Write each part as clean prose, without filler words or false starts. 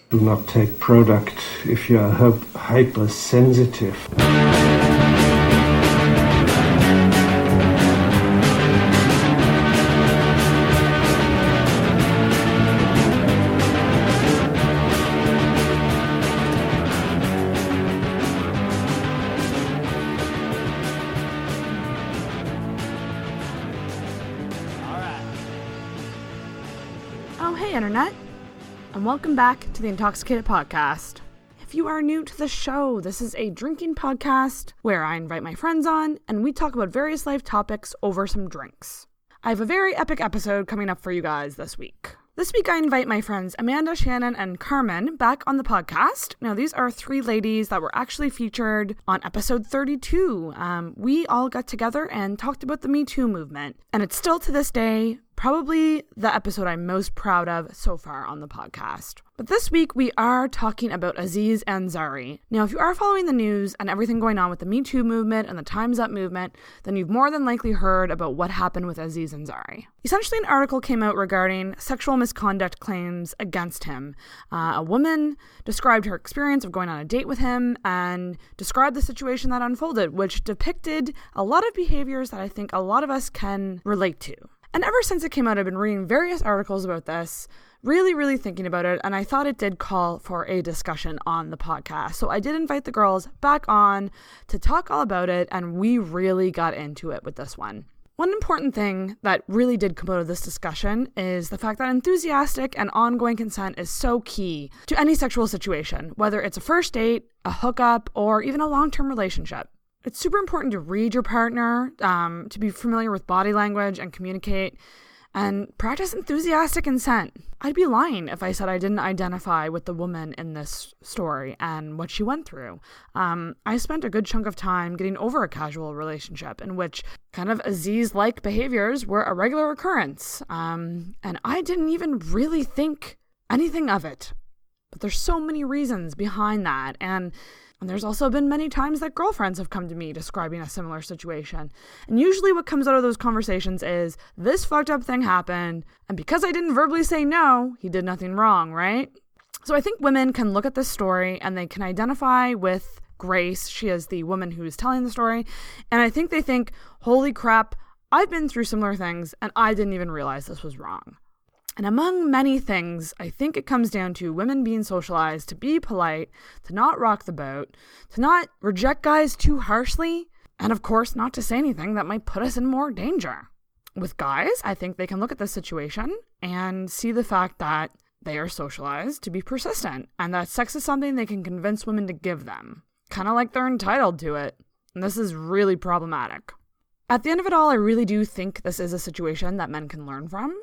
Do not take product if you are hypersensitive. Oh, hey, Internet. And welcome back to the Intoxicated podcast. If you are new to the show, this is a drinking podcast where I invite my friends on and we talk about various life topics over some drinks. I have a very epic episode coming up for you guys this week. This week I invite my friends Amanda, Shannon, and Carmen back on the podcast. Now, these are three ladies that were actually featured on episode 32. We all got together and talked about the Me Too movement, and it's still to this day probably the episode I'm most proud of so far on the podcast. But this week we are talking about Aziz Ansari. Now, if you are following the news and everything going on with the Me Too movement and the Time's Up movement, then you've more than likely heard about what happened with Aziz Ansari. Essentially, an article came out regarding sexual misconduct claims against him. A woman described her experience of going on a date with him and described the situation that unfolded, which depicted a lot of behaviors that I think a lot of us can relate to. And ever since it came out, I've been reading various articles about this, really thinking about it, and I thought it did call for a discussion on the podcast. So I did invite the girls back on to talk all about it, and we really got into it with this one. One important thing that really did come out of this discussion is the fact that enthusiastic and ongoing consent is so key to any sexual situation, whether it's a first date, a hookup, or even a long-term relationship. It's super important to read your partner, to be familiar with body language and communicate, and practice enthusiastic consent. I'd be lying if I said I didn't identify with the woman in this story and what she went through. I spent a good chunk of time getting over a casual relationship in which kind of Aziz-like behaviors were a regular occurrence, and I didn't even really think anything of it. But there's so many reasons behind that, and there's also been many times that girlfriends have come to me describing a similar situation. And usually what comes out of those conversations is, this fucked up thing happened, and because I didn't verbally say no, he did nothing wrong, right? So I think women can look at this story and they can identify with Grace. She is the woman who is telling the story. And I think they think, holy crap, I've been through similar things and I didn't even realize this was wrong. And among many things, I think it comes down to women being socialized to be polite, to not rock the boat, to not reject guys too harshly, and of course not to say anything that might put us in more danger. With guys, I think they can look at this situation and see the fact that they are socialized to be persistent, and that sex is something they can convince women to give them. Kind of like they're entitled to it. And this is really problematic. At the end of it all, I really do think this is a situation that men can learn from.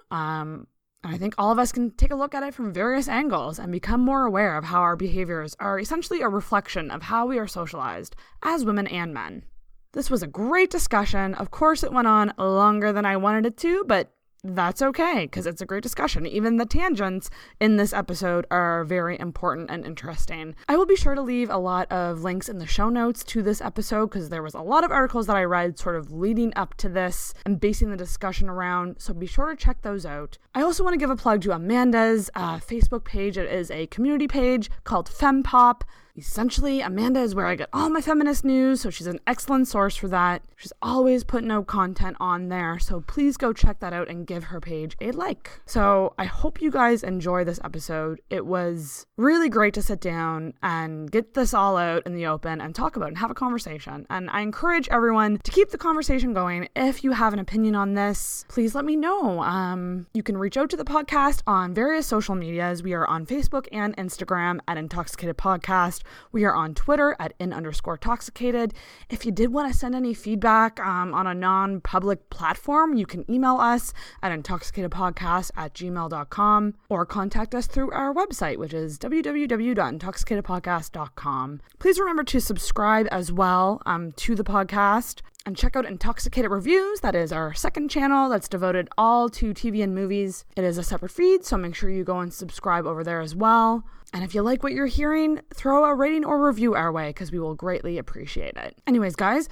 I think all of us can take a look at it from various angles and become more aware of how our behaviors are essentially a reflection of how we are socialized as women and men. This was a great discussion. Of course, it went on longer than I wanted it to, but that's okay, because it's a great discussion. Even the tangents in this episode are very important and interesting. I will be sure to leave a lot of links in the show notes to this episode, because there was a lot of articles that I read sort of leading up to this and basing the discussion around, so be sure to check those out. I also want to give a plug to Amanda's Facebook page. It is a community page called Fempop. Essentially, Amanda is where I get all my feminist news, so she's an excellent source for that. She's always putting out content on there, so please go check that out and give her page a like. So I hope you guys enjoy this episode. It was really great to sit down and get this all out in the open and talk about it and have a conversation. And I encourage everyone to keep the conversation going. If you have an opinion on this, please let me know. You can reach out to the podcast on various social medias. We are on Facebook and Instagram at Intoxicated Podcast. We are on Twitter at @in_toxicated. If you did want to send any feedback on a non-public platform, you can email us at intoxicatedpodcast@gmail.com or contact us through our website, which is www.intoxicatedpodcast.com. Please remember to subscribe as well to the podcast. And check out Intoxicated Reviews. That is our second channel that's devoted all to TV and movies. It is a separate feed, so make sure you go and subscribe over there as well. And if you like what you're hearing, throw a rating or review our way, because we will greatly appreciate it. Anyways, guys,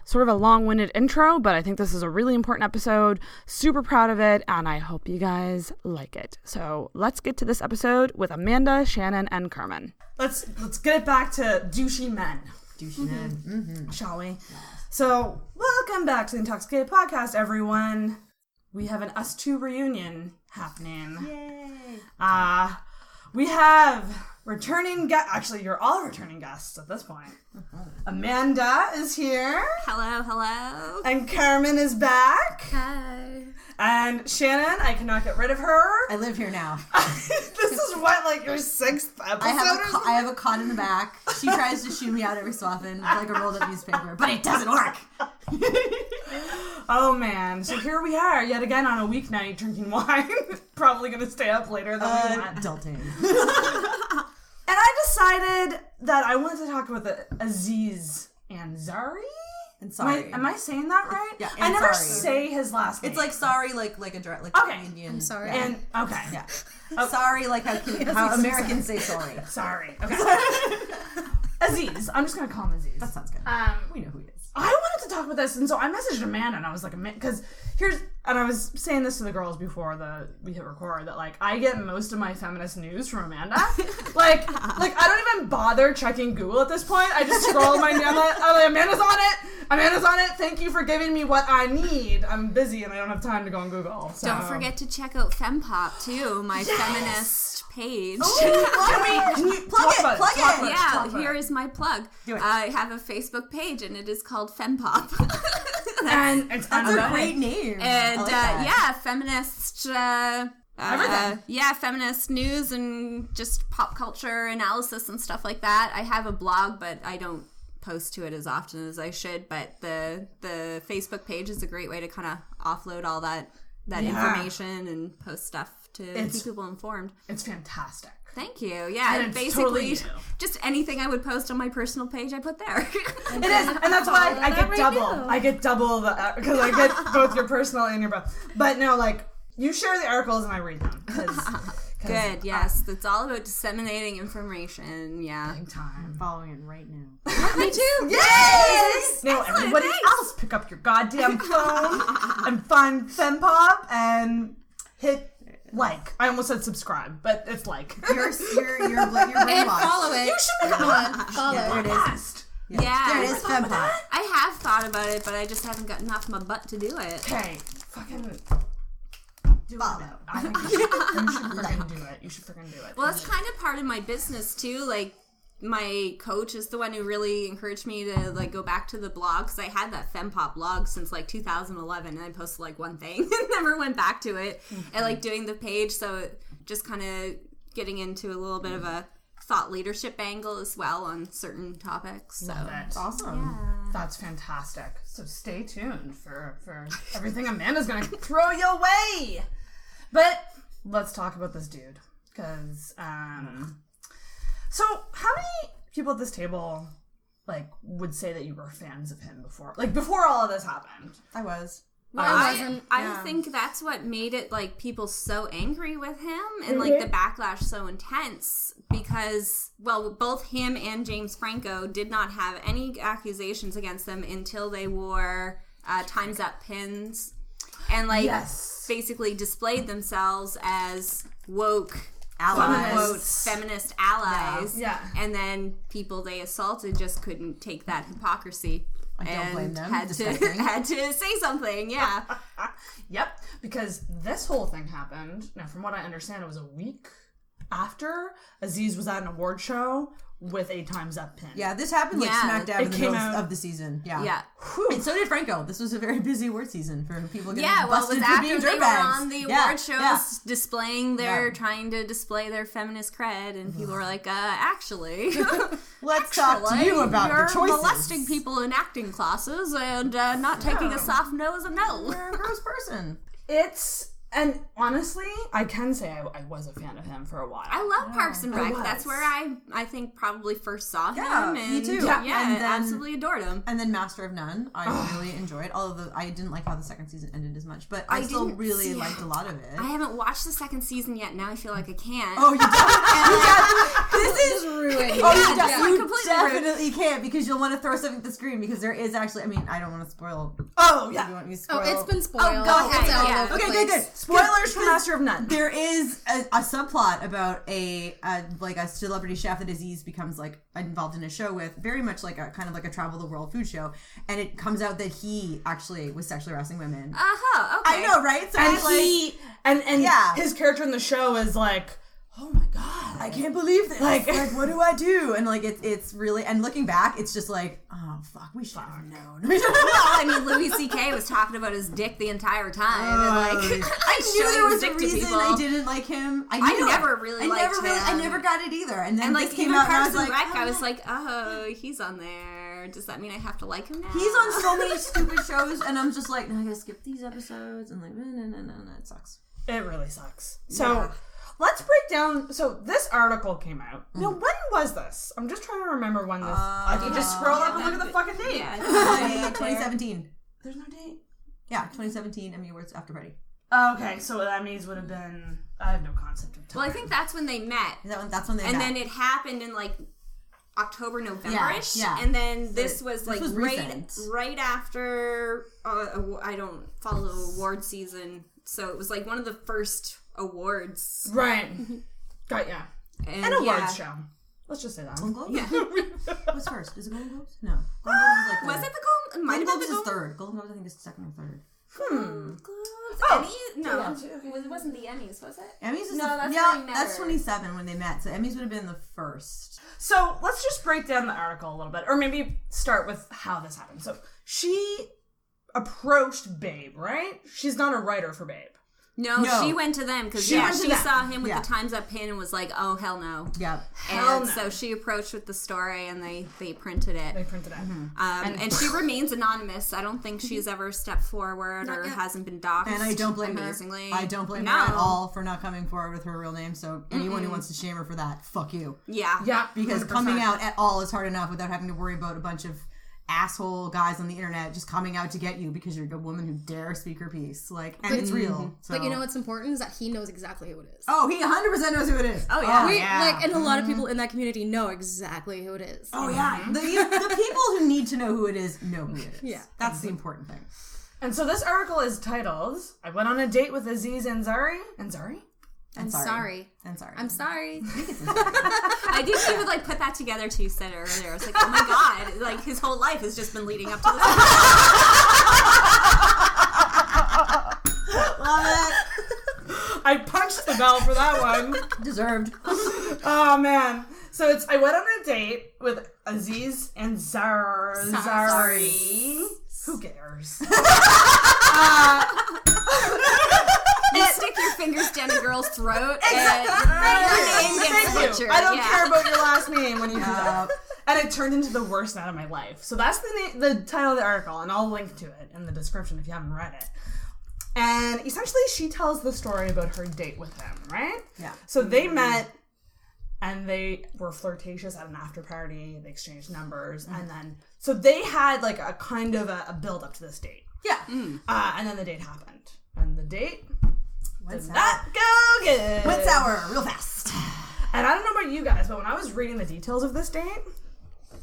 sort of a long-winded intro, but I think this is a really important episode. Super proud of it, and I hope you guys like it. So let's get to this episode with Amanda, Shannon, and Carmen. Let's get it back to douchey men. Douchey men. Shall we? So, welcome back to the Intoxicated Podcast, everyone. We have an Us Two reunion happening. Yay! We have returning guests. Actually, you're all returning guests at this point. Amanda is here. Hello. And Carmen is back. Hi. And Shannon, I cannot get rid of her. I live here now. This is what, like, your 6th episode? I have a cot in the back. She tries to shoo me out every so often, like a rolled up newspaper, but it doesn't work. Oh man, so here we are yet again on a weeknight drinking wine. Probably gonna stay up later than we want. Adulting. And I decided that I wanted to talk about the Aziz Ansari. Ansari. Am I saying that right? Yeah, I never Ansari. say his last name. It's like sorry, like okay. Indian. I'm sorry. And okay. Yeah. Sorry, like how Americans say sorry. Sorry. Okay. Aziz. I'm just gonna call him Aziz. That sounds good. We know who he is. I wanted to talk about this, and so I messaged Amanda, and I was like, because and I was saying this to the girls before we hit record, that, like, I get most of my feminist news from Amanda. like, I don't even bother checking Google at this point. I just scroll my, I'm like, Amanda's on it. Thank you for giving me what I need. I'm busy, and I don't have time to go on Google. So. Don't forget to check out Fempop, too, my feminist page. Can you plug it? Yeah, here is my plug. Do it. I have a Facebook page, and it is called Fempop. And it's That's a great name. And, I like that. feminist... everything. Feminist news and just pop culture analysis and stuff like that. I have a blog, but I don't post to it as often as I should. But the Facebook page is a great way to kind of offload all that information and post stuff to keep people informed. It's fantastic. Thank you. Yeah, and basically totally just anything I would post on my personal page, I put there. It is, and that's why I get double. I get double because I get both your personal and your both. But no, like, you share the articles and I read them. Good. Yes, it's all about disseminating information. Yeah. Big time. I'm following it right now. Me too. Yes! Now Excellent, everybody thanks. else pick up your goddamn phone and find Fempop and hit like. I almost said subscribe, but it's like. You're brainwashed. And follow it. You should become a follow there it is. podcast. Yeah. There it is, Fempop. I have thought about it, but I just haven't gotten off my butt to do it. Okay, fucking do Follow. it. I think you should freaking do it. You should freaking do it. Well, it's kind of part of my business too. Like, my coach is the one who really encouraged me to, like, go back to the blog, because I had that Fempop blog since, like, 2011, and I posted, like, one thing and never went back to it. And, like, doing the page, so just kind of getting into a little bit of a thought leadership angle as well on certain topics. So. Love it. Awesome. Yeah. That's fantastic. So stay tuned for everything Amanda's going to throw your way. But let's talk about this dude. Because, so how many people at this table, like, would say that you were fans of him before? Like, before all of this happened? I was. Well, I think that's what made it, like, people so angry with him and, like, the backlash so intense because, well, both him and James Franco did not have any accusations against them until they wore Time's Up pins and, like, basically displayed themselves as woke allies, feminist allies. Yeah. And then people they assaulted just couldn't take that hypocrisy. I don't blame them. Had to say something, yeah. Yep, because this whole thing happened. Now, from what I understand, it was a week after Aziz was at an award show with a Time's Up pin. Yeah, this happened like smack dab in the middle of the season. Yeah. Yeah. And so did Franco. This was a very busy award season for people getting well, it busted was for after being they were dirtbags. on the award shows displaying their, Yeah. trying to display their feminist cred, and people were like, actually, Let's talk to you about you're your choices. molesting people in acting classes and not taking a soft no as a no. You're a gross person. It's And honestly, I can say I was a fan of him for a while. I love Parks and Rec. That's where I think probably first saw him. Yeah, and me too. Yeah, and then, absolutely adored him. And then Master of None, I really enjoyed. Although I didn't like how the second season ended as much, but I still really liked a lot of it. I haven't watched the second season yet. Now I feel like I can't. Oh, you don't. This is ruined. Oh, you definitely can't because you'll want to throw something at the screen because there is actually. I mean, I don't want to spoil. Oh yeah. You want me to spoil? Oh, it's been spoiled. Oh, go ahead. Yeah. Okay, good. Spoilers for Master of None. There is a subplot about a celebrity chef that Aziz becomes like involved in a show with, very much like a kind of like a travel the world food show, and it comes out that he actually was sexually harassing women. Okay. I know, right? So And it's his character in the show is like, oh my god, I can't believe this. Like what do I do? And like it's really, and looking back, it's just like, oh fuck, we should have known. Well, I mean, Louis C.K. was talking about his dick the entire time. And like, I knew there was a reason I didn't like him. I never really liked him. I never got it either. And then And like, this came even out and I Parks was and like, Rec, I was like, oh, he's on there. Does that mean I have to like him now? he's on so many stupid shows, and I'm just like, no, I gotta skip these episodes, and like, no, it sucks. it really sucks. So let's break down. So this article came out. Now, when was this? I'm just trying to remember when this. I can just scroll up and look at the fucking date. Yeah. 2017. There's no date. Yeah, 2017 Emmy Awards after party. Okay, so Emmys would have been. I have no concept of time. Well, I think that's when they met. That's when they met. And then it happened in like October, November-ish. Yeah. And then this was like was recent. right after, I don't follow award season. So it was like one of the first awards. Right. Got ya. And An awards show. Let's just say that. Golden Globes? Yeah. What's first? Is it Golden Globes? No. Golden Globes is like Was it the Golden? It might Golden have been Globes the is Golden third. Golden Globes I think is second or third. Emmys? No. It wasn't the Emmys, was it? Emmys is that's that's 27 when they met. So Emmys would have been the first. So let's just break down the article a little bit, or maybe start with how this happened. So she approached Babe, right? She's not a writer for Babe. No, she went to them because she saw him with the Time's Up pin and was like, "Oh hell no!" Yeah, hell no. So she approached with the story, and they printed it. They printed it, and she remains anonymous. I don't think she's ever stepped forward or hasn't been doxxed. And I don't blame her. I don't blame her at all for not coming forward with her real name. So anyone who wants to shame her for that, fuck you. Yeah, because 100%. Coming out at all is hard enough without having to worry about a bunch of asshole guys on the internet just coming out to get you because you're a woman who dare speak her piece. Like, and it's real. So. But you know what's important is that he knows exactly who it is. Oh, he 100% knows who it is. Oh yeah, Like, and a lot of people in that community know exactly who it is. Oh yeah, the people who need to know who it is know who it is. Yeah, that's the important thing. And so this article is titled, I went on a date with Aziz Ansari. I'm sorry. I think she would like put that together too. You said earlier. I was like, oh my god, like his whole life has just been leading up to this. Love it. I punched the bell for that one. Deserved. Oh man. So I went on a date with Aziz Ansari. Who cares? You stick your fingers down a girl's throat and your name gets butchered. I don't care about your last name when you do that. And it turned into the worst night of my life. So that's the title of the article, and I'll link to it in the description if you haven't read it. And essentially, she tells the story about her date with him, right? Yeah. So they met, and they were flirtatious at an after party. They exchanged numbers, and then so they had like a kind of a build up to this date. Yeah. And then the date happened, and the date Went did not go good. Went sour real fast. And I don't know about you guys, but when I was reading the details of this date,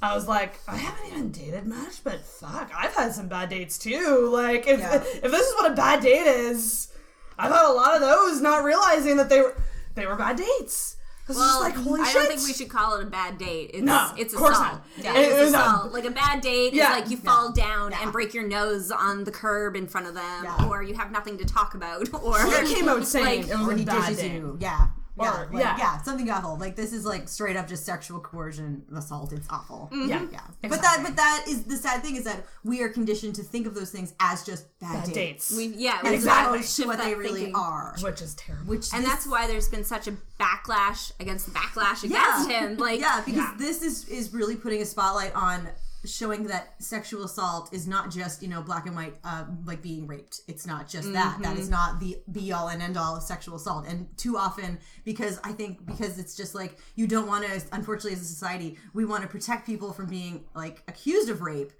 I was like, I haven't even dated much, but fuck, I've had some bad dates too. Like, if this is what a bad date is, I've had a lot of those, not realizing that they were bad dates. Well, just like, holy shit. I don't think we should call it a bad date. It's of course assault. not. Yeah, it's assault. Like a bad date is like you fall down Yeah. and break your nose on the curb in front of them, or you have nothing to talk about, or He came out saying it was Or a he bad dishes date. you. Yeah. Or- Something awful. Like, this is like straight up just sexual coercion assault. It's awful. Yeah. But Exactly. that is the sad thing, is that we are conditioned to think of those things as just bad dates. we Exactly. To what they really are. Which is terrible. That's why there's been such a backlash against him. Like, because this is really putting a spotlight on showing that sexual assault is not just, you know, black and white, like being raped. It's not just that. That is not the be all and end all of sexual assault. And too often, because it's just like, you don't want to, unfortunately as a society, we want to protect people from being like accused of rape,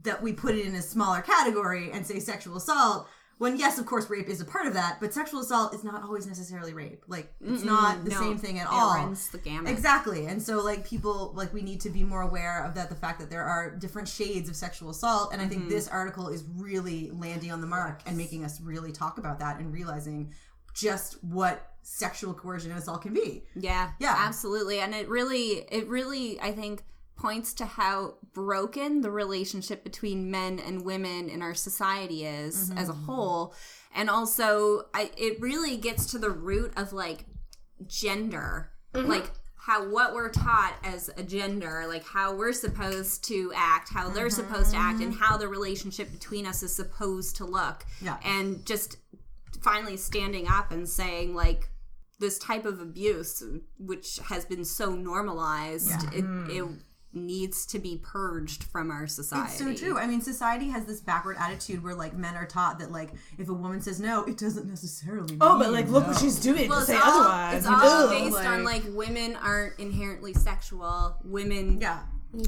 that we put it in a smaller category and say sexual assault. When, yes, of course, rape is a part of that, but sexual assault is not always necessarily rape. Like, it's not the same thing at all. It runs the gamut. Exactly. And so, like, people, like, we need to be more aware of that, the fact that there are different shades of sexual assault. And I think this article is really landing on the mark and making us really talk about that and realizing just what sexual coercion and assault can be. Yeah, absolutely. And it really, I think, points to how broken the relationship between men and women in our society is as a whole. And also, it really gets to the root of, like, gender. Like, what we're taught as a gender, like, how we're supposed to act, how they're supposed to act, and how the relationship between us is supposed to look. Yeah. And just finally standing up and saying, like, this type of abuse, which has been so normalized, it needs to be purged from our society. It's so true. I mean, society has this backward attitude where, like, men are taught that, like, if a woman says no, it doesn't necessarily mean but, like, look what she's doing to say otherwise. It's all based on, like, women aren't inherently sexual. Women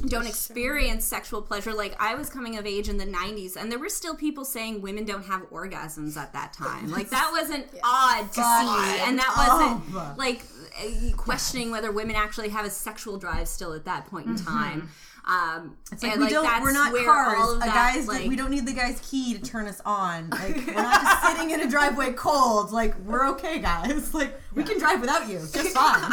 don't experience sexual pleasure. Like, I was coming of age in the 90s, and there were still people saying women don't have orgasms at that time. Like, that wasn't odd to see, and that wasn't, like, questioning whether women actually have a sexual drive still at that point in time. It's like, we're not cars. Guys, like, we don't need the guy's key to turn us on. Like, we're not just sitting in a driveway cold. Like, we're okay, guys. Like, we can drive without you. Just fine.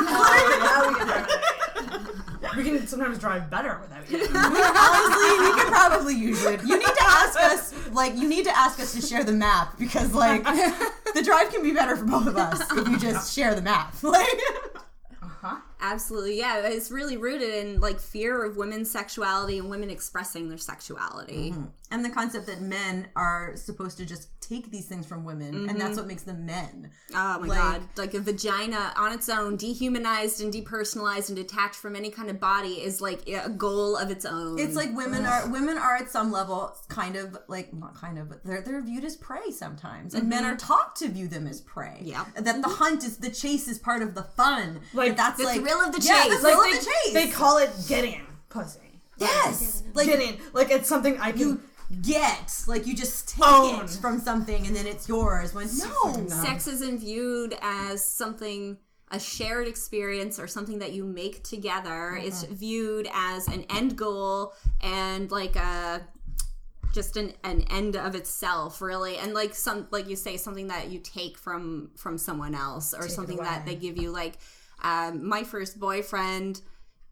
We can sometimes drive better without you. Honestly, we could probably use it. You need to ask us to share the map, because, like, the drive can be better for both of us if you just share the map. Like, absolutely, yeah. It's really rooted in, like, fear of women's sexuality and women expressing their sexuality. And the concept that men are supposed to just take these things from women, and that's what makes them men. Oh my God. Like, a vagina on its own, dehumanized and depersonalized and detached from any kind of body, is, like, a goal of its own. It's like women are at some level kind of, like, not kind of, but they're viewed as prey sometimes. And men are taught to view them as prey. Yeah. That the chase is part of the fun. Like, that's the thrill of the chase. Yeah, the thrill of the chase. They call it getting pussy. Yes. Like, getting. Like, it's something I can get. Like, you just take it from something and then it's yours. When no. Sex isn't viewed as something, a shared experience or something that you make together. It's viewed as an end goal and, like, just an end of itself, really. And, like, you say, something that you take from someone else, or something that they give you. Like, my first boyfriend,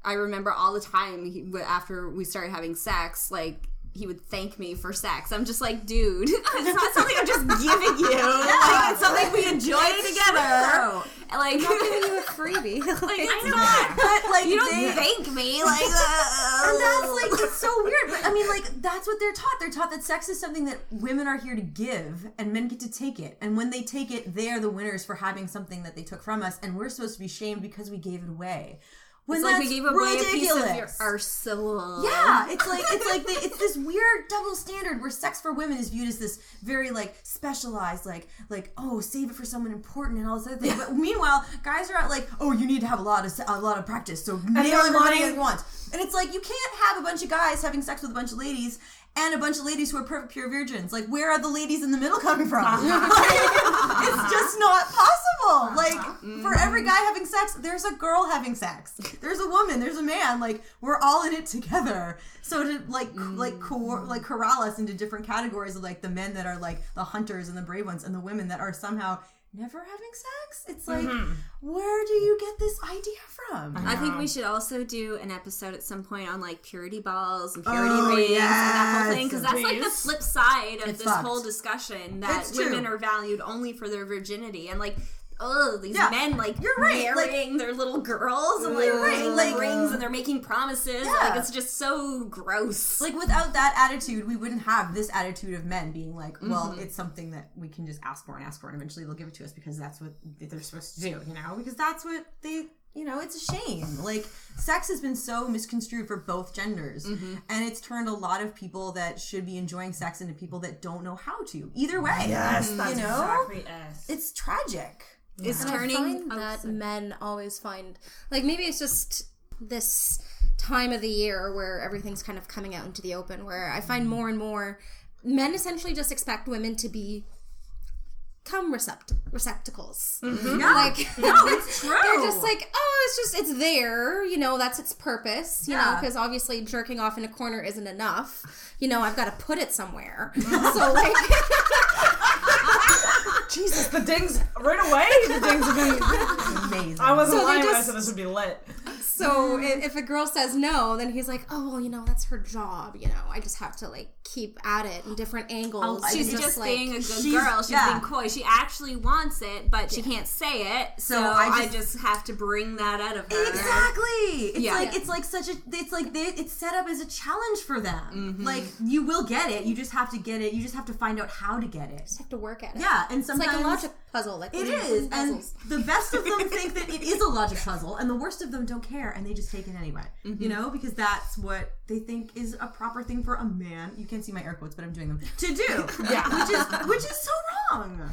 I remember all the time, after we started having sex, like, he would thank me for sex. I'm just like, dude, it's not something I'm just giving you. Like, it's something we enjoy together. Like, I'm not giving you a freebie. Like, it's not. But, like, you don't thank me. Like, and that's, like, it's so weird. But, I mean, like, that's what they're taught. They're taught that sex is something that women are here to give, and men get to take it. And when they take it, they are the winners for having something that they took from us, and we're supposed to be shamed because we gave it away. When it's like we gave away a piece of our soul. Yeah, it's this weird double standard where sex for women is viewed as this very, like, specialized, like oh, save it for someone important and all this other thing. But meanwhile, guys are out like, oh, you need to have a lot of practice, so nail everybody at once. And it's like, you can't have a bunch of guys having sex with a bunch of ladies and a bunch of ladies who are perfect pure virgins. Like, where are the ladies in the middle coming from? Like, it's just not possible. Like, for every guy having sex, there's a girl having sex. There's a woman, there's a man. Like, we're all in it together. So to corral us into different categories of, like, the men that are, like, the hunters and the brave ones, and the women that are somehow never having sex. It's like, where do you get this idea from? I think we should also do an episode at some point on, like, purity balls and purity rings and that whole thing, because that's like the flip side of this whole discussion, that women are valued only for their virginity, and, like, these men, like, marrying their little girls and, like, rings, and they're making promises. Like, it's just so gross. Like, without that attitude, we wouldn't have this attitude of men being like, well, it's something that we can just ask for, and eventually they'll give it to us because that's what they're supposed to do, you know? Because that's what they you know, it's a shame. Like, sex has been so misconstrued for both genders. And it's turned a lot of people that should be enjoying sex into people that don't know how to. Either way. Yes, that's you know? exactly it. It's tragic. It's And turning. I find that men always find, like, maybe it's just this time of the year where everything's kind of coming out into the open, where I find more and more men essentially just expect women to become receptacles. Yeah. Like, No, it's true. they're just like, oh, it's there, you know, that's its purpose, you know, because obviously jerking off in a corner isn't enough. You know, I've got to put it somewhere. So, like... Jesus, the dings right away. The dings have been amazing. I wasn't So lying they when I just- said this would be lit. So if a girl says no, then he's like, oh, well, you know, that's her job, you know, I just have to, like, keep at it in different angles. She's and just like, being a good girl. She's being coy. She actually wants it, but she can't say it. So I just have to bring that out of her. Exactly. It's set up as a challenge for them. Like, you will get it. You just have to get it. You just have to find out how to get it. just have to work at it. Yeah, and It's sometimes like a logic puzzle. Like it when is, and puzzles. the best of them think that it is a logic puzzle, and the worst of them don't care, and they just take it anyway. You know, because that's what they think is a proper thing for a man. You can't see my air quotes, but I'm doing them to do. which is so wrong.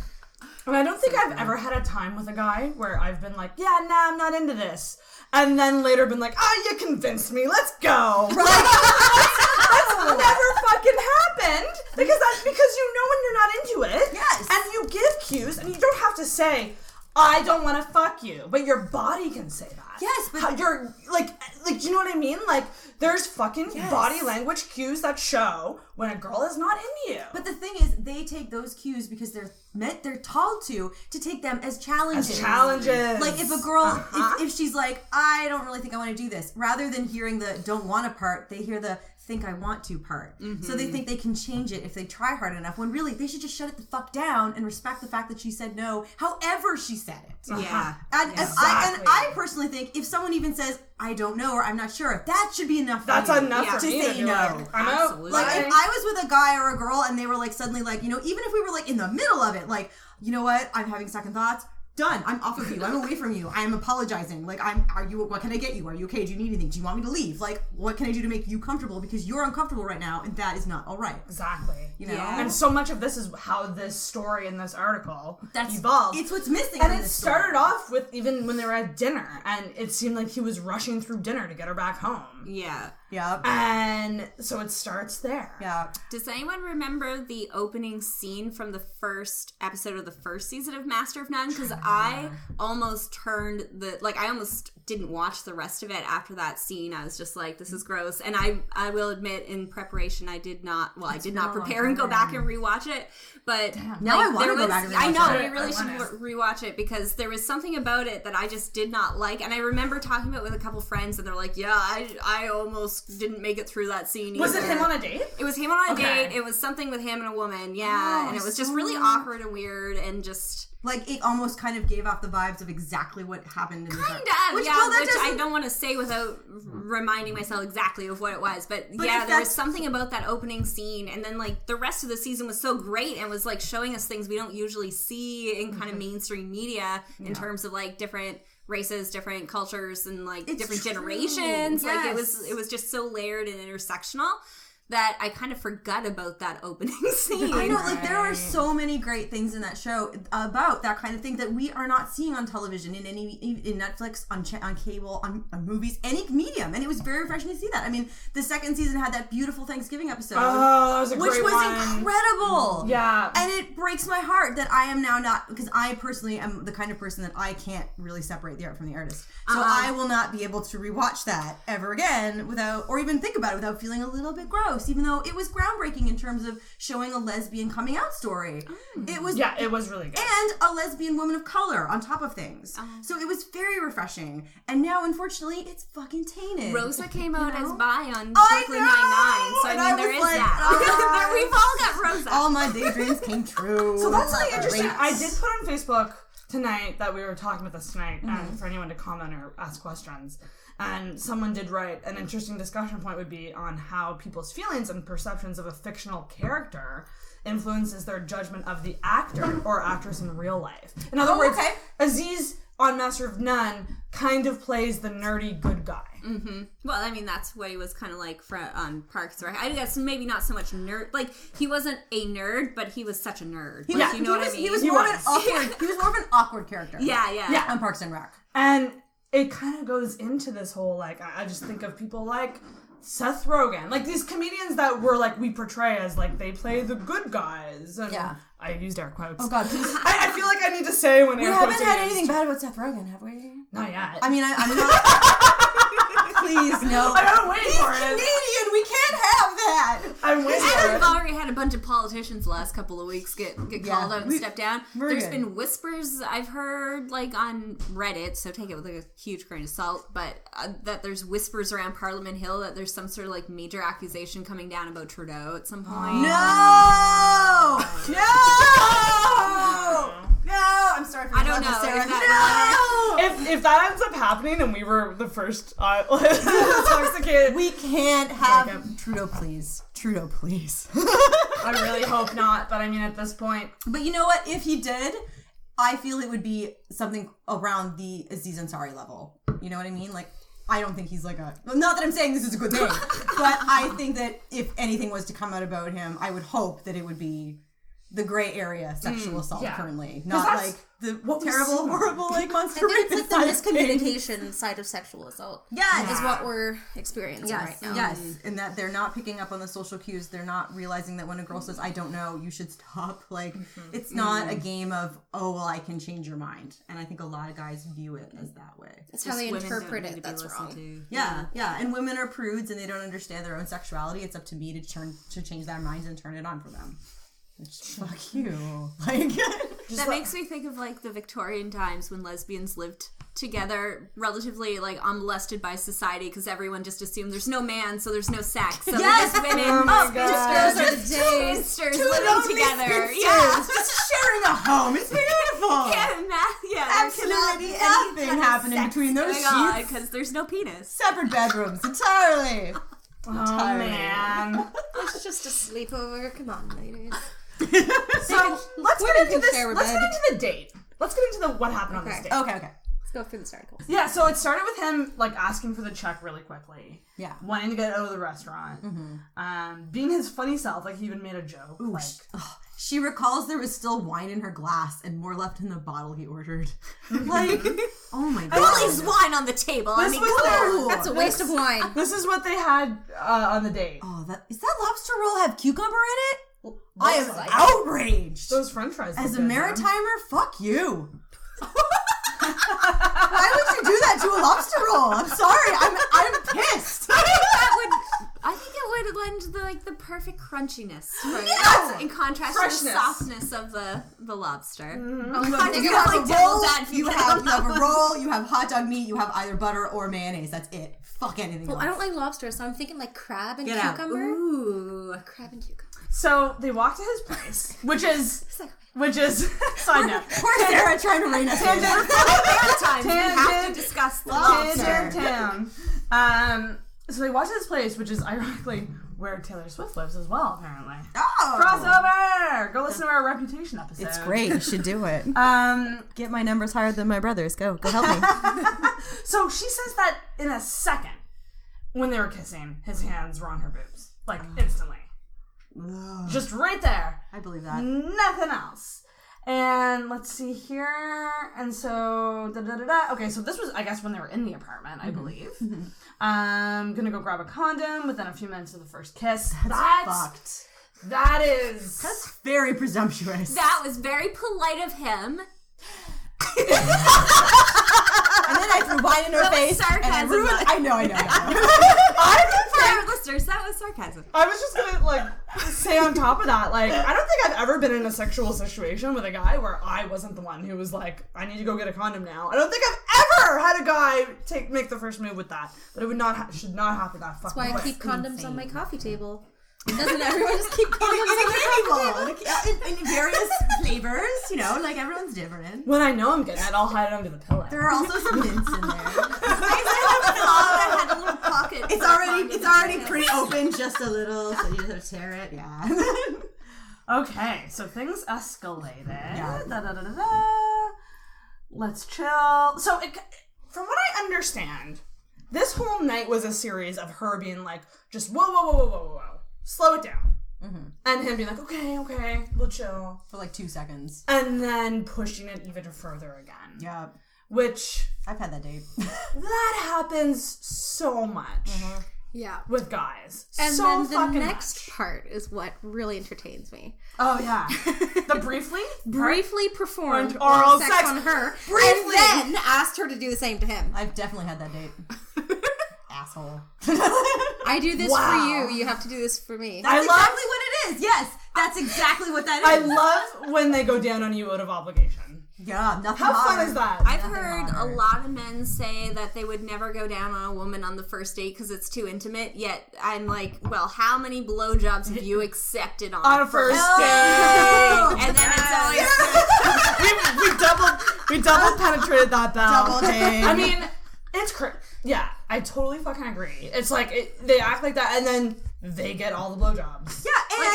And I don't think I've ever had a time with a guy where I've been like, yeah, nah, I'm not into this. And then later been like, you convinced me, let's go. That's never fucking happened. Because you know when you're not into it. Yes. And you give cues, and you don't have to say, I don't want to fuck you. But your body can say that. Yes, but... You're, like, do you know what I mean? Like, there's fucking body language cues that show when a girl is not into you. But the thing is, they take those cues because they're told to take them as challenges. Like, if a girl, if she's like, I don't really think I want to do this, rather than hearing the don't want to part, they hear the think I want to part. So they think they can change it if they try hard enough, when really they should just shut it the fuck down and respect the fact that she said no, however she said it. Yeah. And I personally think if someone even says, I don't know, or I'm not sure, that should be enough for That's you enough for to me say to be no. like, I'm out. Absolutely. Like, if I was with a guy or a girl and they were like suddenly like, you know, even if we were like in the middle of it, like, you know what, I'm having second thoughts, done, I'm off of you, I'm away from you, I am apologizing, like, what can I get you, are you okay, do you need anything, do you want me to leave, like, what can I do to make you comfortable, because you're uncomfortable right now, and that is not alright. Exactly. You know? Yeah. And so much of this is how this story in this article evolved. It's what's missing And in it this started story. off with even when they were at dinner, and it seemed like he was rushing through dinner to get her back home. Yeah. Yeah. And so it starts there. Yeah. Does anyone remember the opening scene from the first episode of the first season of Master of None? Because I almost turned I almost didn't watch the rest of it after that scene. I was just like, this is gross. And I will admit, in preparation, I did not prepare and go back and rewatch it. But Now I want to go back and rewatch I know, it. we really should rewatch it, because there was something about it that I just did not like. And I remember talking about it with a couple friends, and they're like, yeah, I almost didn't make it through that scene either. Was it him on a date? It was him on a date. It was something with him and a woman, and it was just really awkward and weird, and just... Like, it almost kind of gave off the vibes of exactly what happened in the Kind show. of, which I don't want to say without reminding myself exactly of what it was. But yeah, there was something about that opening scene, and then, like, the rest of the season was so great and was, like, showing us things we don't usually see in kind of mainstream media in terms of, like, different races, different cultures, and, like, different generations. Yes. Like, it was just so layered and intersectional that I kind of forgot about that opening scene. I know, like, there are so many great things in that show about that kind of thing that we are not seeing on television, in Netflix, on cable, on movies, any medium, and it was very refreshing to see that. I mean, the second season had that beautiful Thanksgiving episode, that was a which great was one. incredible. Yeah. And it breaks my heart that I am now not, because I personally am the kind of person that I can't really separate the art from the artist. So I will not be able to rewatch that ever again without, or even think about it without feeling a little bit gross, even though it was groundbreaking in terms of showing a lesbian coming out story. It was really good. And a lesbian woman of color on top of things. So it was very refreshing. And now, unfortunately, it's fucking tainted. Rosa came out as bi on I Brooklyn know! Nine-Nine, so And I mean, I there was is like, that. We've all got Rosa. All my daydreams came true. So that's really interesting. Great. I did put on Facebook tonight that we were talking about this tonight, and for anyone to comment or ask questions. And someone did write an interesting discussion point would be on how people's feelings and perceptions of a fictional character influences their judgment of the actor or actress in real life. In other words, Aziz on Master of None kind of plays the nerdy good guy. Mm-hmm. Well, I mean, that's what he was kind of like on Parks and Rec. I guess maybe not so much nerd. Like, he wasn't a nerd, but he was such a nerd. You know what I mean? He was more of an awkward character. Yeah. On Parks and Rec. And it kind of goes into this whole, like, I just think of people like Seth Rogen. Like, these comedians that were, like, we portray as, like, they play the good guys. And I used air quotes. Oh, God, please. I feel like I need to say when air quotes. We haven't had anything bad about Seth Rogen, have we? Not yet. I mean, I'm not... Please, no. I gotta wait for it. He's Canadian. We can't have that. I'm waiting for it. We've already had a bunch of politicians the last couple of weeks get called out and step down. There's been whispers I've heard, like, on Reddit, so take it with like a huge grain of salt, but that there's whispers around Parliament Hill that there's some sort of, like, major accusation coming down about Trudeau at some point. No! I'm sorry for I don't know. Sarah. If that ends up happening and we were the first intoxicated, we can't have Trudeau, please. I really hope not, but I mean, at this point. But you know what? If he did, I feel it would be something around the Aziz Ansari level. You know what I mean? Like, I don't think he's like a... Not that I'm saying this is a good thing, but I think that if anything was to come out about him, I would hope that it would be the gray area sexual assault currently. Not like the terrible, horrible, like, monster rapist. It's like the miscommunication side of sexual assault. Is what we're experiencing right now. Yes, and that they're not picking up on the social cues. They're not realizing that when a girl says, I don't know, you should stop. Like, it's not a game of, oh, well, I can change your mind. And I think a lot of guys view it as that way. That's how they interpret it. That's wrong. Yeah. And women are prudes and they don't understand their own sexuality. It's up to me to change their minds and turn it on for them. Fuck you. Like, that makes me think of, like, the Victorian times when lesbians lived together relatively, like, unmolested by society because everyone just assumed there's no man, so there's no sex. So they're just women, spinsters living together. Just sharing a home. It's beautiful. Absolutely anything happening between those sheets. Because there's no penis. Separate bedrooms entirely. Oh, man. It's just a sleepover. Come on, ladies. So let's get into the date. Let's get into what happened on this date. Okay. Let's go through the articles. Yeah, so it started with him, like, asking for the check really quickly. Yeah. Wanting to get out of the restaurant. Being his funny self, like, he even made a joke. Ooh, she recalls there was still wine in her glass and more left in the bottle he ordered. Like, oh my god. All this wine on the table. That's a waste of wine. This is what they had on the date. Oh, does that lobster roll have cucumber in it? I am outraged. Those French fries. As a maritimer, fuck you. Why would you do that to a lobster roll? I'm sorry. I'm pissed. I think it would lend the perfect crunchiness, right? In contrast to the softness of the lobster. You have a roll. You have a roll. You have hot dog meat. You have either butter or mayonnaise. That's it. Fuck anything else. I don't like lobster, so I'm thinking like crab and cucumber. Ooh, crab and cucumber. So they walk to his place, which is side note. Poor Sarah trying to rein us in. We have to discuss the lobster. So they walk to this place, which is ironically where Taylor Swift lives as well, apparently. Oh! Crossover! Go listen to our Reputation episode. It's great. You should do it. Get my numbers higher than my brother's. Go help me. So she says that in a second, when they were kissing, his hands were on her boobs. Like, instantly. Just right there. I believe that. Nothing else. And let's see here. And so, Okay, so this was, I guess, when they were in the apartment, I believe. Gonna go grab a condom within a few minutes of the first kiss. That's fucked. That's very presumptuous. That was very polite of him. And then I threw wine in her face. Sarcasm. And I know. For our listeners, that was sarcasm. I was just gonna say on top of that, I don't think I've ever been in a sexual situation with a guy where I wasn't the one who was like, I need to go get a condom now. I don't think I've ever had a guy make the first move with that. But it should not happen that fucking way. That's why I keep condoms on my coffee table. Doesn't everyone just keep condoms on their coffee table? In various flavors, everyone's different. When I know I'm getting it, I'll hide it under the pillow. There are also some mints in there. I had a little pocket. It's already pretty open, just a little, so you just have to tear it. Yeah. Okay, so things escalated. Yeah. let's chill. So, from what I understand, this whole night was a series of her being like, just whoa, slow it down. Mm-hmm. And him being like, okay, we'll chill. For like 2 seconds. And then pushing it even further again. Yeah. Which... I've had that date. That happens so much. Mm-hmm. Yeah. With guys. And so then the next part is what really entertains me. Oh, yeah. The briefly? Briefly performed oral sex on her. Briefly. And then asked her to do the same to him. I've definitely had that date. Asshole. I do this for you. You have to do this for me. That's exactly what it is. Yes. That's exactly what that is. I love when they go down on you out of obligation. Yeah, nothing How hotter. fun is that? I've heard a lot of men say that they would never go down on a woman on the first date because it's too intimate, yet I'm like, well, how many blowjobs have you accepted on a first date? And then it's always... we double penetrated that bell. Double date. I mean, it's crazy. Yeah, I totally fucking agree. It's like, they act like that and then they get all the blowjobs. Yeah,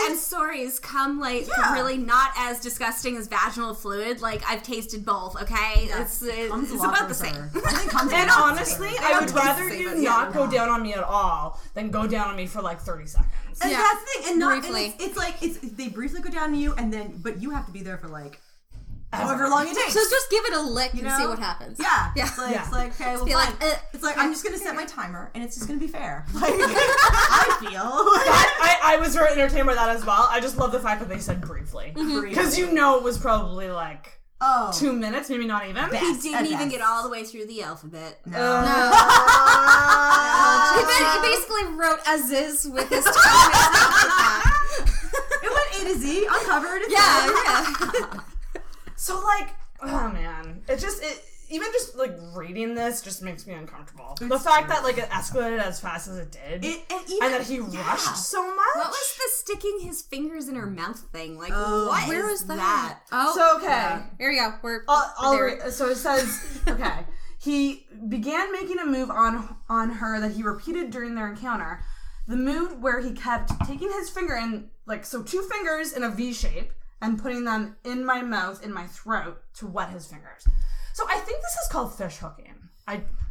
and stories come really not as disgusting as vaginal fluid. Like, I've tasted both, okay? Yeah. It's about the same. And honestly, I would rather you not go down on me at all than go down on me for like 30 seconds. And that's the thing. And not briefly. And they briefly go down to you, and then but you have to be there for like however long it takes. So just give it a lick and see what happens. Yeah. Yeah. It's like okay, well, fine. fine. It's like, I'm just going to set my timer, and it's just going to be fair. Like, I feel. I was very entertained by that as well. I just love the fact that they said briefly. Because you know it was probably like 2 minutes, maybe not even. He didn't even get all the way through the alphabet. No. He basically wrote Aziz with his tongue. It went A to Z, uncovered. Yeah. So, like, oh man. Even just, like, reading this just makes me uncomfortable. The fact that, like, it escalated as fast as it did. And that he rushed so much. What was the sticking his fingers in her mouth thing? Like, what where is was that? Oh, so, okay. Yeah. Here we go. We're there. So it says, okay. He began making a move on her that he repeated during their encounter. The move where he kept taking his finger in, like, so 2 fingers in a V shape and putting them in my mouth, in my throat, to wet his fingers. So I think this is called fish hooking.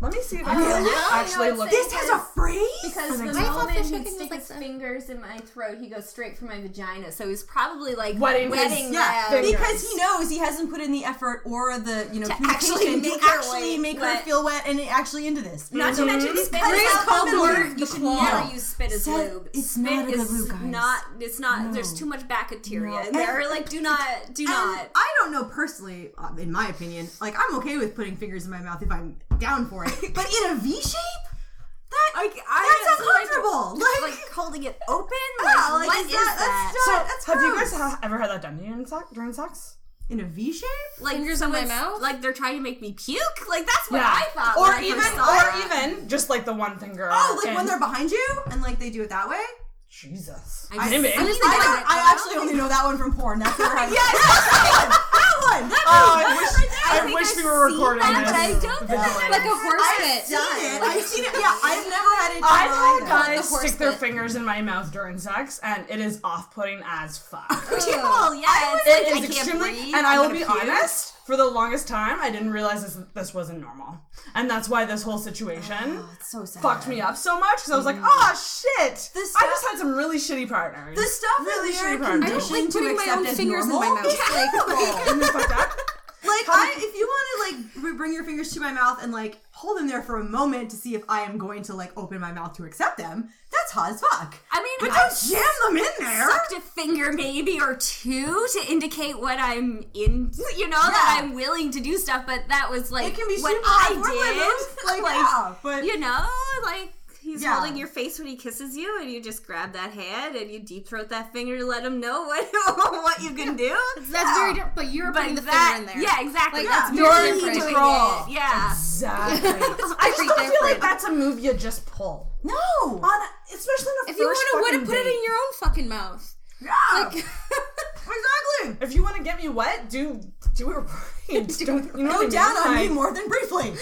Let me see if I can actually look. This has a phrase? Because the moment he sticks his fingers in my throat, he goes straight for my vagina. So he's probably like wetting that. Because he knows he hasn't put in the effort or the communication to actually make her feel wet and actually into this. Not to mention spit is called lube. You should never use spit as lube. It's not a good lube, guys. It's not. There's too much bacteria in there. Like, do not. I don't know personally, in my opinion. Like, I'm okay with putting fingers in my mouth if I'm down for it. But in a V shape? That's uncomfortable. Like holding it open? Like, what is that? That's have you guys ever had that done to you during sex? In a V shape? Like fingers in my mouth? Like they're trying to make me puke? Like that's what I thought. Or even just like the one finger. Oh, like when they're behind you and like they do it that way? Jesus. I actually only know that one from porn. That's never had that one. I wish we were recording this. But I don't think like a horse fit. I've seen it. Yeah, I've never had it. I've had guys stick their fingers in my mouth during sex, and it is off-putting as fuck. Well, yeah, it is extremely. And I will be honest. For the longest time, I didn't realize this wasn't normal. And that's why this whole situation fucked me up so much. Because I was like, shit. I just had some really shitty partners. The stuff really shitty partners. I don't like putting my own fingers in my mouth. If you want to, like, bring your fingers to my mouth and, like, hold them there for a moment to see if I am going to, like, open my mouth to accept them, that's hot as fuck. I mean, but don't jam them in there. Sucked a finger maybe or two to indicate what I'm in, that I'm willing to do stuff, but that was, like, it can be what I did. But he's holding your face when he kisses you, and you just grab that hand and you deep throat that finger to let him know what you can do. That's very different. But you're putting the finger in there. Yeah, exactly. Like, that's very different. different. Yeah, exactly. I just don't feel like that's a move you just pull. No, especially in a if you want to put it in your own fucking mouth. Yeah, exactly. If you want to get me wet, do it right. Go down on me more than briefly.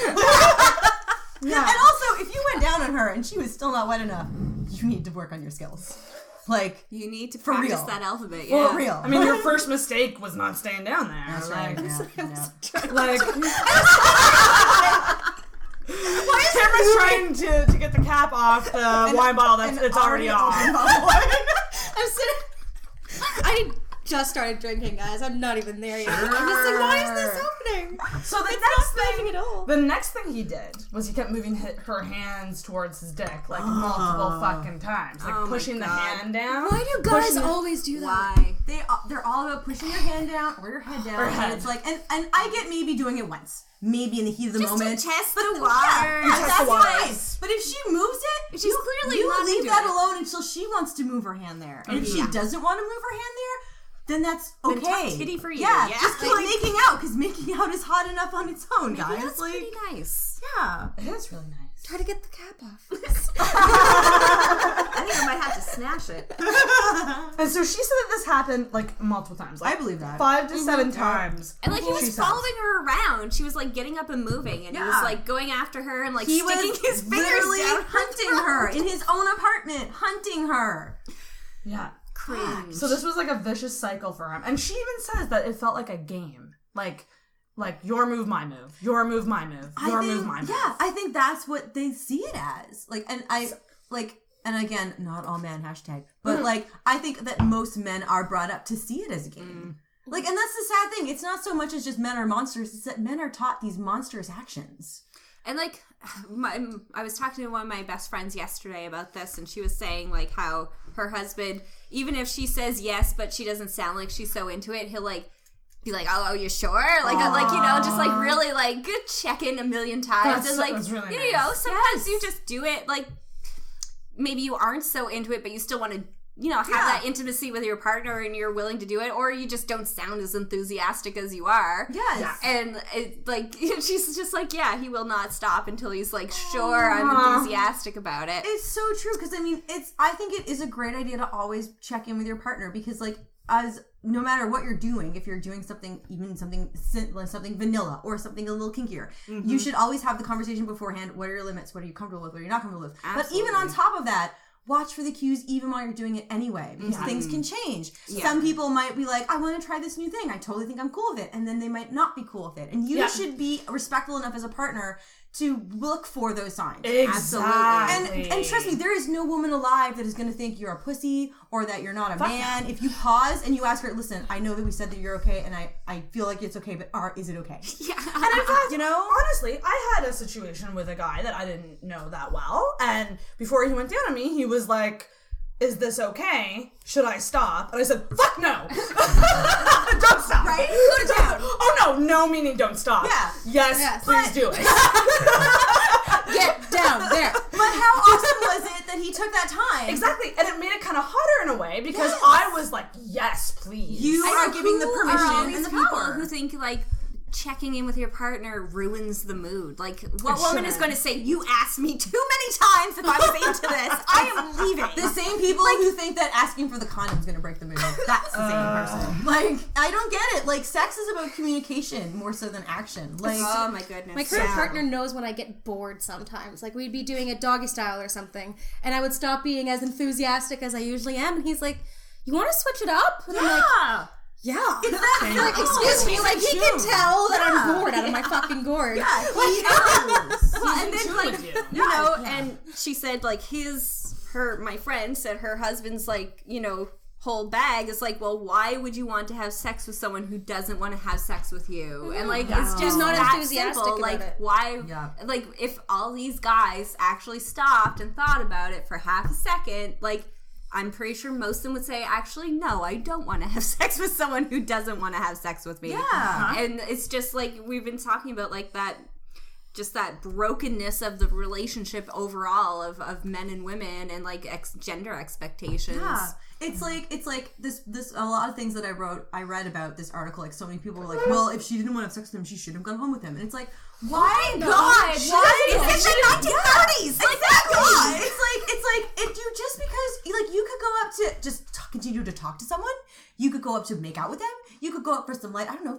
Yeah. And also, if you went down on her and she was still not wet enough, you need to work on your skills. Like, you need to for practice real. that alphabet. For real. I mean, your first mistake was not staying down there. That's right. Like, why is Cameron's trying to get the cap off the wine bottle that's already off? I'm sitting. I just started drinking, guys. I'm not even there yet. I'm just like, why is this happening? So the next thing he did was he kept moving her hands towards his dick like multiple fucking times, like pushing the hand down. Why do guys always do that? Why? They're all about pushing your hand down or your head down. And it's like, and I get maybe doing it once. Maybe in the heat of the moment. Just to test but the water. That's the water. nice. But if she moves it, She's clearly you not leave into that it. alone until she wants to move her hand there. And if she doesn't want to move her hand there, then that's okay. Then tough titty for you. Yeah, Yeah. just keep making out, because making out is hot enough on its own, guys. That's pretty nice. Yeah. It is really nice. Try to get the cap off. I think I might have to smash it. And so she said that this happened like multiple times. Like, I believe that. 5 to 7 times. And like he was She following her around. She was like getting up and moving, and he was like going after her and like He sticking was his fingers literally down hunting her in his own apartment, hunting her. Yeah. Cringe. So this was like a vicious cycle for him. And she even says that it felt like a game. Like your move, my move. Your move, my move. Your move, my move. Yeah, I think that's what they see it as. Like, and and again, not all men, hashtag, but like, I think that most men are brought up to see it as a game. Like, and that's the sad thing. It's not so much as just men are monsters, it's that men are taught these monstrous actions. And like, I was talking to one of my best friends yesterday about this, and she was saying like how her husband, even if she says yes, but she doesn't sound like she's so into it, he'll like be like, "Oh, you sure?" Like, just like really like good check in a million times, and like, that's really you know, sometimes you just do it like maybe you aren't so into it, but you still want to, have that intimacy with your partner, and you're willing to do it, or you just don't sound as enthusiastic as you are. Yes. And it, like, she's just like, yeah, he will not stop until he's like, sure, I'm enthusiastic about it. It's so true, because I think it is a great idea to always check in with your partner, because like, no matter what you're doing, if you're doing something, even something vanilla or something a little kinkier, you should always have the conversation beforehand. What are your limits? What are you comfortable with? What are you not comfortable with? Absolutely. But even on top of that, watch for the cues even while you're doing it anyway, because things can change. Some people might be like, I want to try this new thing. I totally think I'm cool with it. And then they might not be cool with it. And you should be respectful enough as a partner to look for those signs. Exactly. And trust me, there is no woman alive that is going to think you're a pussy or that you're not a man. If you pause and you ask her, listen, I know that we said that you're okay, and I feel like it's okay, but is it okay? Yeah. And in fact, honestly, I had a situation with a guy that I didn't know that well, and before he went down on me, he was like, is this okay? Should I stop? And I said, fuck no! Don't stop! Right? Put it down! Oh no meaning don't stop. Yeah. Yes, please do it. Get down there. But how awesome was it that he took that time? Exactly, and it made it kind of hotter in a way, because I was like, yes, please. You are giving the Are permission always and the people power. who think like checking in with your partner ruins the mood. Like, what woman is going to say, you asked me too many times if I was into this? I am leaving. The same people who think that asking for the condom is going to break the mood. That's the same person. Like, I don't get it. Like, sex is about communication more so than action. Like, Oh my goodness. My current partner knows when I get bored sometimes. Like, we'd be doing a doggy style or something, and I would stop being as enthusiastic as I usually am, and he's like, you want to switch it up? And I'm like, yeah. Like, excuse me, like, he can tell that I'm bored out of my fucking gourd. yeah, he knows. Well, and then like, and she said like my friend said her husband's like, whole bag is like, well, why would you want to have sex with someone who doesn't want to have sex with you? And like, it's just not that enthusiastic simple. about Like, it. why? Like, if all these guys actually stopped and thought about it for half a second, like, I'm pretty sure most of them would say, actually, no, I don't want to have sex with someone who doesn't want to have sex with me. Yeah. And it's just like, we've been talking about like that, just that brokenness of the relationship overall of men and women and like gender expectations. Yeah. It's like this a lot of things that I read about this article, like so many people were like, well, if she didn't want to have sex with him, she should have gone home with him. And it's like, why? God, Why? it's the 1930s. Like, exactly. It's like if you just because like you could go up to continue to talk to someone, you could go up to make out with them, you could go up for some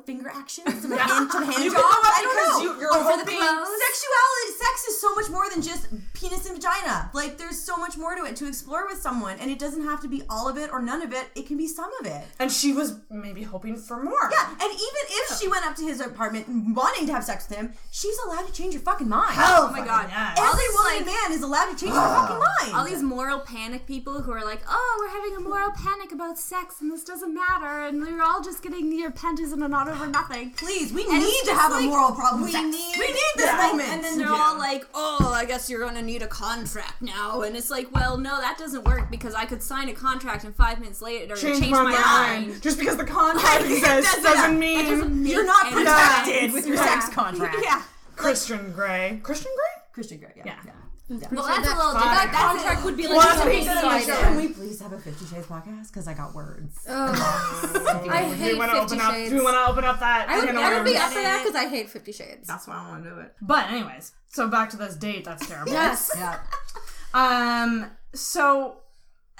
finger action, some hand jobs. I don't know. You're hoping Sexuality, sex is so much more than just penis penis and vagina. Like, there's so much more to it to explore with someone, and it doesn't have to be all of it or none of it. It can be some of it. And she was maybe hoping for more. Yeah, and even if she went up to his apartment wanting to have sex with him, she's allowed to change her fucking mind. Oh my god. Yes. Every woman and man is allowed to change their fucking mind. All these moral panic people who are like, oh, we're having a moral panic about sex and this doesn't matter and we're all just getting your panties and a not over nothing. Please, we need to have a moral problem. We need this moment. And then they're all like, oh, I guess you're going to need a contract now. And it's like, well, no, that doesn't work because I could sign a contract and 5 minutes later change my mind. Just because the contract exists doesn't mean you're not any protected sense. with your sex contract. Yeah. Christian Grey. Christian Grey, yeah. Well, that's a little different. That contract would be like Well, Can we please have a 50 Shades podcast? Because I got words. I hate 50 Shades. Do we want to open up that? I would be up for that because I hate 50 Shades. That's why I want to do it. But anyways, so back to this date. That's terrible. Yes. Yeah. So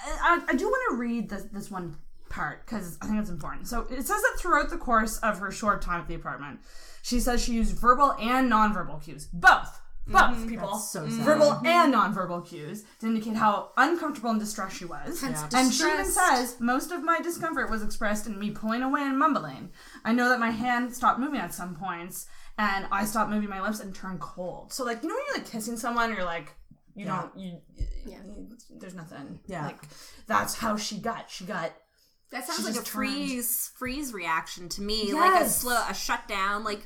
I do want to read this one part because I think it's important. So it says that throughout the course of her short time at the apartment, she says she used verbal and nonverbal cues, both people, That's so sad. verbal and nonverbal cues, to indicate how uncomfortable and distressed she was. And she even says, most of my discomfort was expressed in me pulling away and mumbling. I know that my hand stopped moving at some points, and I stopped moving my lips and turned cold. So, like, you know when you're, like, kissing someone, and you're like, there's nothing. Yeah. Like, that's how she got. That sounds She like a just turned. freeze reaction to me. Yes. Like a shutdown, like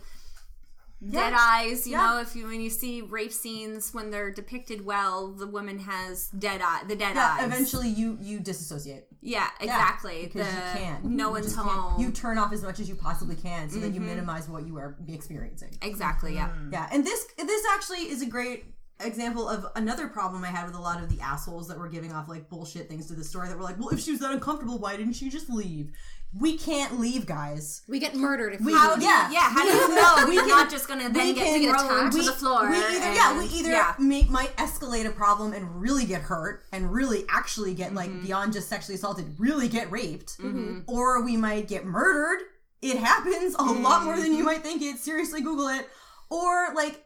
dead eyes, you know, when you see rape scenes when they're depicted well, the woman has dead eyes. Eventually you disassociate. Yeah, exactly. Because you can't. No one's home. You turn off as much as you possibly can so that you minimize what you are experiencing. Exactly, yeah. Yeah, and this actually is a great example of another problem I had with a lot of the assholes that were giving off like bullshit things to the story that were like, well, if she was that uncomfortable, why didn't she just leave? We can't leave, guys. We get murdered if we How leave. do you know you're not just going to then get thrown to the floor? We either might escalate a problem and really get hurt and really actually get like beyond just sexually assaulted, really get raped, or we might get murdered. It happens a lot more than you might think it. Seriously, Google it. Or like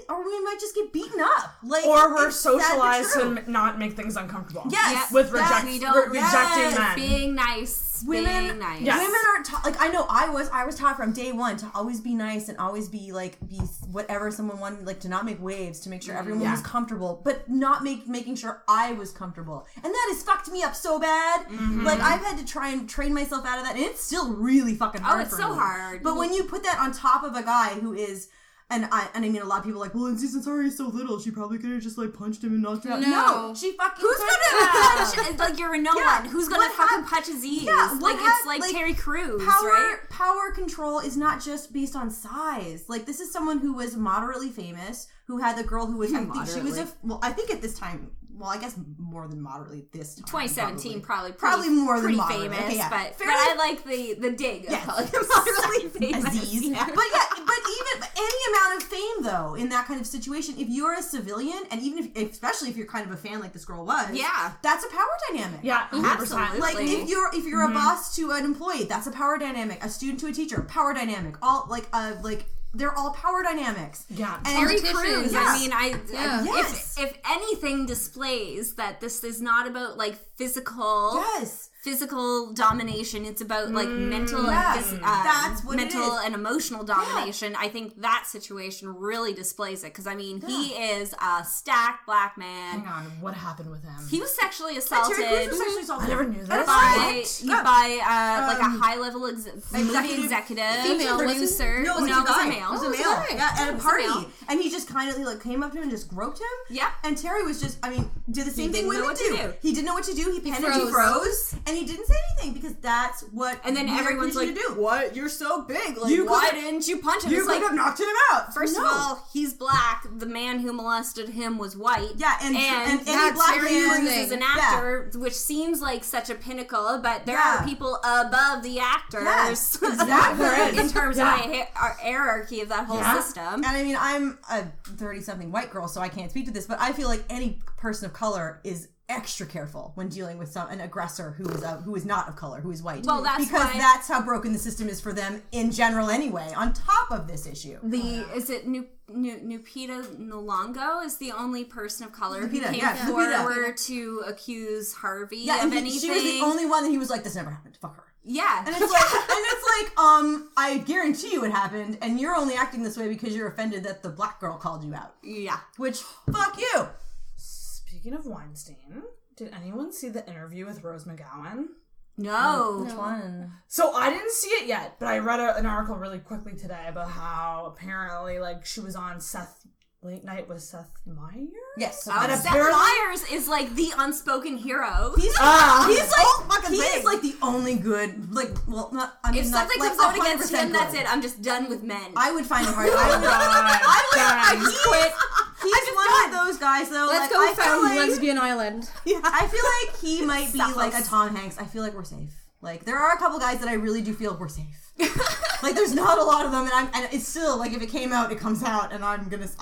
or we might just get beaten up. Like, or we're socialized to not make things uncomfortable. Yes. With rejecting men. Being nice. Women aren't taught, like, I know I was taught from day one to always be nice and always be whatever someone wanted, like, to not make waves, to make sure everyone was comfortable, but not making sure I was comfortable. And that has fucked me up so bad. Like, I've had to try and train myself out of that, and it's still really fucking hard for me. Oh, it's so hard. But when you put that on top of a guy who is... And I mean, a lot of people are like, well, Aziz Ansari is so little. She probably could have just, like, punched him and knocked him out. No, she fucking Who's gonna punch? Like, you're a no one. Who's gonna fucking punch Aziz? Yeah, it's like Terry Crews, right? Power control is not just based on size. Like, this is someone who was moderately famous, who had the girl who was, I think at this time, well, I guess more than moderately this time. 2017, probably more than pretty moderately. famous, okay, yeah. but I like the dig of calling him moderately famous. Aziz. Yeah. But even any amount of fame, though, in that kind of situation, if you're a civilian, and especially if you're kind of a fan like this girl was, that's a power dynamic. Yeah, 100%. Absolutely. Like, if you're a boss to an employee, that's a power dynamic. A student to a teacher, power dynamic. All they're all power dynamics. Yeah. And Terry Crews, yeah. I mean, if anything displays that this is not about, like, physical domination, it's about, like, mental that's what mental it is. and emotional domination. I think that situation really displays it, because, I mean, he is a stacked black man. Hang on, what happened with him? He was sexually assaulted. Terry Crews was sexually assaulted. I never knew that. By like a high-level movie executive, female producer. No, it was a male. It was a male. Yeah, at a party. And he just kind of came up to him and just groped him. Yeah. And Terry was just, did the same thing didn't know women what to do. He didn't know what to do. He panicked. He froze. And he didn't say anything because that's what. And then everyone's like, to do. "What? You're so big. Like, why didn't you punch him?" You could have knocked him out. First of all, he's black. The man who molested him was white. Yeah, and any black Terry man Crews is an actor, which seems like such a pinnacle, but there are people above the actors. Yes, exactly. In terms of the hierarchy of that whole system. And I mean, I'm a 30-something white girl, so I can't speak to this, but I feel like any person of color is extra careful when dealing with an aggressor who is not of color, who is white. Well, that's how broken the system is for them in general anyway, on top of this issue. Is it Lupita Nyong'o is the only person of color who came Lupita. forward to accuse Harvey of anything. She was the only one that he was like, this never happened, fuck her. Yeah. And it's like, I guarantee you it happened, and you're only acting this way because you're offended that the black girl called you out. Yeah. Which, fuck you. Speaking of Weinstein, did anyone see the interview with Rose McGowan? No. Which one? So I didn't see it yet, but I read an article really quickly today about how apparently, like, she was on Late Night with Seth Meyers? Yes. Seth Meyers is like the unspoken hero. He's like the only good, like, well, not, I mean, if not, something like, comes out against him, good. that's it. I'm just done with men. I would find it hard. I just quit. He's one of those guys, though. Let's like, go found lesbian island. Yeah. I feel like he might be like a Tom Hanks. I feel like we're safe. Like, there are a couple guys that I really do feel we're safe. Like, there's not a lot of them, and it's still, like, if it came out, it comes out, and I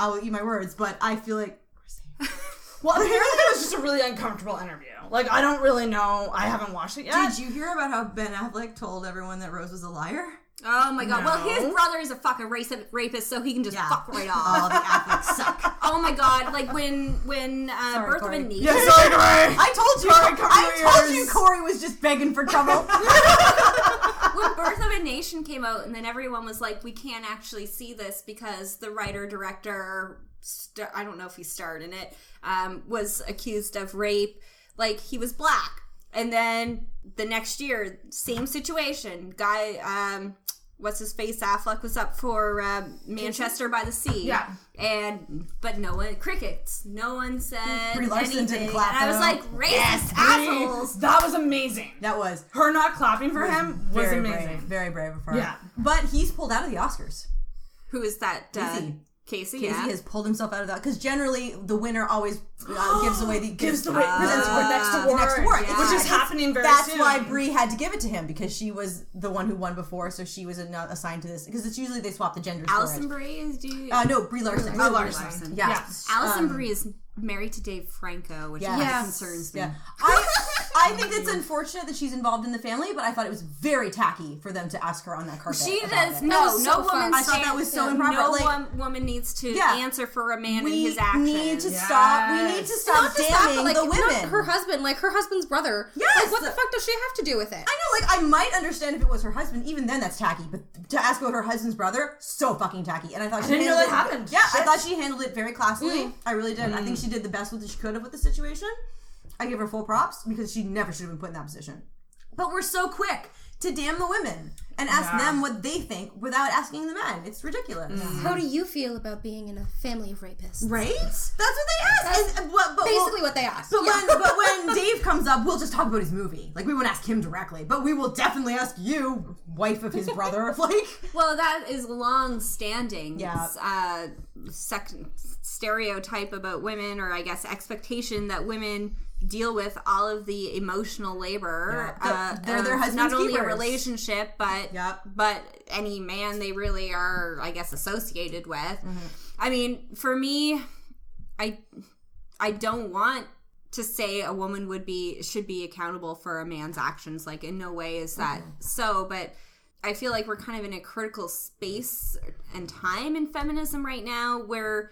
will eat my words, but I feel like we're safe. Well, apparently it was just a really uncomfortable interview. Like, I don't really know. I haven't watched it yet. Did you hear about how Ben Affleck told everyone that Rose was a liar? Oh my god. No. Well, his brother is a fucking rapist, so he can just fuck right off. Oh, the Afflecks suck. Oh my god. Like when Birth of a Nation. Yeah, sorry, Corey. I told you Corey was just begging for trouble. When Birth of a Nation came out, and then everyone was like, we can't actually see this because the writer-director, I don't know if he starred in it, was accused of rape. Like, he was black. And then the next year, same situation. Guy, what's his face? Affleck was up for Manchester by the Sea. Yeah. But no one, crickets. No one said Brie Larson anything. didn't clap, and I was though. like, racist assholes. That was amazing. That was. Her not clapping for him was very amazing. Brave, very brave of her. Yeah. But he's pulled out of the Oscars. Who is that? Casey, Casey has pulled himself out of that because generally the winner always gives away the presents the next award, Yeah. which is happening very That's soon. why Brie had to give it to him because she was the one who won before, so she was assigned to this because it's usually they swap the genders. Alison for it. Brie is No, Brie Larson. Brie Larson. Yeah. Yes. Alison Brie is married to Dave Franco, which concerns me. Yeah. I think it's unfortunate that she's involved in the family, but I thought it was very tacky for them to ask her on that carpet. She about does it. no so woman. I thought that was so improper. No Like, woman needs to Yeah. answer for a man and we his actions. need to stop. We need to stop Not just that, damning but like the women. not her husband, like her husband's brother. Yes! Like, what the fuck does she have to do with it? I know, like, I might understand if it was her husband. Even then, that's tacky. But to ask about her husband's brother, so fucking tacky. And I thought she didn't know handled that it. happened. Yeah, I Shit. thought she handled it very classily. I really did. I think she did the best with that she could have with the situation. I give her full props because she never should have been put in that position. But we're so quick to damn the women and ask them what they think without asking the men. It's ridiculous. How do you feel about being in a family of rapists? Right? That's what they ask. But Basically what they asked. But when Dave comes up, we'll just talk about his movie. Like, we won't ask him directly, but we will definitely ask you, wife of his brother. Like, Well, that is long-standing. Yeah. Stereotype about women, or I guess expectation that women deal with all of the emotional labor. They're their husband's not only keepers. a relationship, but but any man they really are, I guess, associated with. I mean, for me, I don't want to say a woman should be accountable for a man's actions. Like, in no way is that so, but I feel like we're kind of in a critical space and time in feminism right now where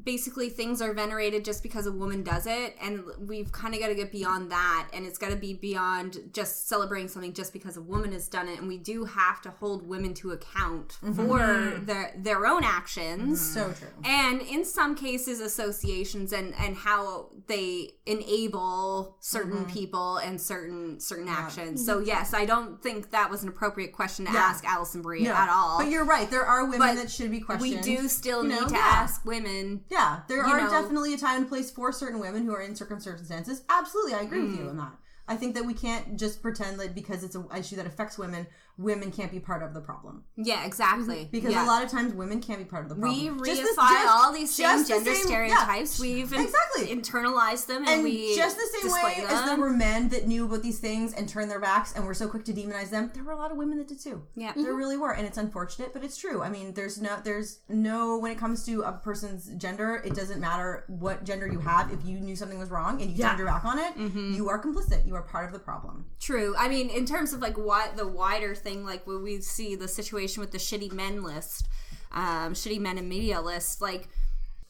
basically things are venerated just because a woman does it, and we've kind of got to get beyond that, and it's got to be beyond just celebrating something just because a woman has done it, and we do have to hold women to account for their own actions. so true. And in some cases, associations and how they enable certain people and certain actions. So yes, I don't think that was an appropriate question to ask Alison Brie at all. But you're right. There are women that should be questioned. We do still need to ask women. Yeah, there are definitely a time and place for certain women who are in certain circumstances. Absolutely, I agree with you on that. I think that we can't just pretend that because it's an issue that affects women, women can't be part of the problem. Yeah, exactly. Because a lot of times women can't be part of the problem. We reify all these same gender stereotypes. We've internalized them, and we just the same way as there were men that knew about these things and turned their backs and were so quick to demonize them, there were a lot of women that did too. Yeah. There really were, and it's unfortunate, but it's true. I mean, there's no when it comes to a person's gender, it doesn't matter what gender you have. If you knew something was wrong and you turned your back on it, you are complicit. You are part of the problem. True. I mean, in terms of like what the wider thing, like when we see the situation with the shitty men list, shitty men in media list, like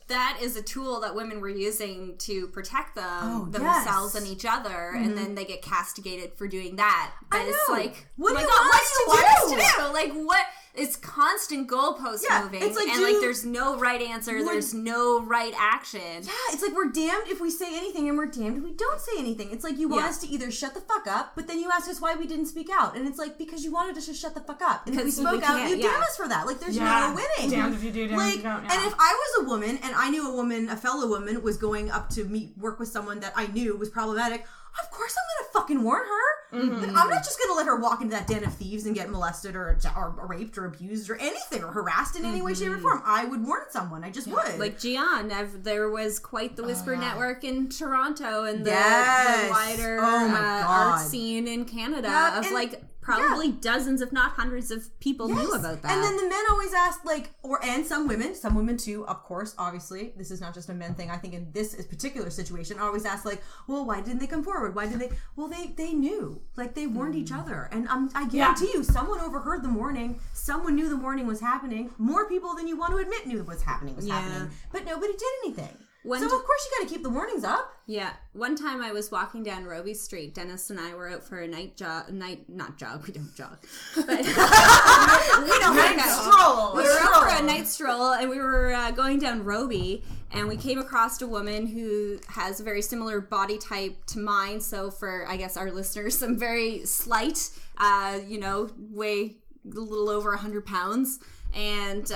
that is a tool that women were using to protect themselves and each other, and then they get castigated for doing that. But it's like, what do you want us to do? Like, what? It's constant goalpost moving, it's like, and like there's no right answer, there's no right action. Yeah, it's like we're damned if we say anything, and we're damned if we don't say anything. It's like you want us to either shut the fuck up, but then you ask us why we didn't speak out, and it's like because you wanted us to shut the fuck up, and if we spoke out, you damn us for that. Like there's no winning. Damned if you do, damned if you don't. And if I was a woman, and I knew a fellow woman was going up to work with someone that I knew was problematic, of course I'm gonna fucking warn her. I'm not just gonna let her walk into that den of thieves and get molested or raped or abused or anything or harassed in any way, shape, or form. I would warn someone. I just would. Like Gian, there was quite the Whisper Network in Toronto and the wider art scene in Canada of like probably dozens, if not hundreds, of people knew about that. And then the men always asked, like, and some women too, of course, obviously, this is not just a men thing. I think in this particular situation, always asked, like, well, why didn't they come forward? Why did they? Well, they knew. Like, they warned each other. And I guarantee you, someone overheard the warning. Someone knew the warning was happening. More people than you want to admit knew what's happening was happening. But nobody did anything. So of course you got to keep the warnings up. Yeah. One time I was walking down Robie Street. Dennis and I were out for a not jog. We don't jog. But we don't stroll. We were out for a night stroll, and we were going down Robie, and we came across a woman who has a very similar body type to mine. So for, I guess, our listeners, some very slight, weigh a little over 100 pounds. And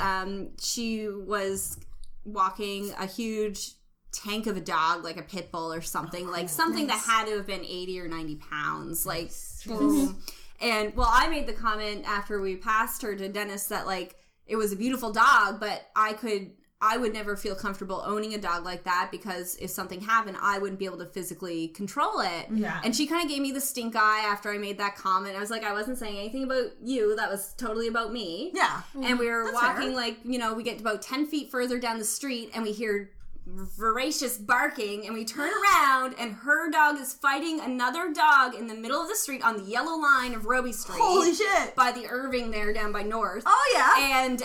she was walking a huge tank of a dog, like a pit bull or something, something that had to have been 80 or 90 pounds, like boom. And I made the comment after we passed her to Dennis that like it was a beautiful dog, but I would never feel comfortable owning a dog like that because if something happened, I wouldn't be able to physically control it. Yeah. And she kind of gave me the stink eye after I made that comment. I was like, I wasn't saying anything about you. That was totally about me. Yeah. And we were walking fair. We get about 10 feet further down the street and we hear voracious barking, and we turn around and her dog is fighting another dog in the middle of the street on the yellow line of Robie Street. Holy shit. By the Irving there down by North. Oh yeah. And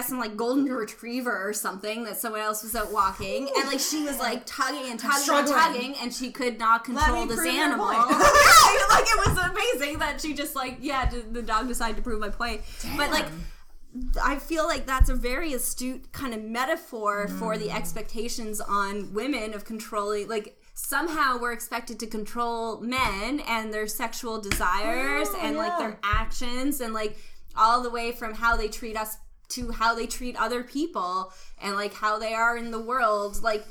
some like golden retriever or something that someone else was out walking, and like she was like tugging and tugging and she could not control this animal. Like it was amazing that she just the dog decided to prove my point. Damn. But like I feel like that's a very astute kind of metaphor for the expectations on women of controlling, like somehow we're expected to control men and their sexual desires like their actions and like all the way from how they treat us to how they treat other people and like how they are in the world. Like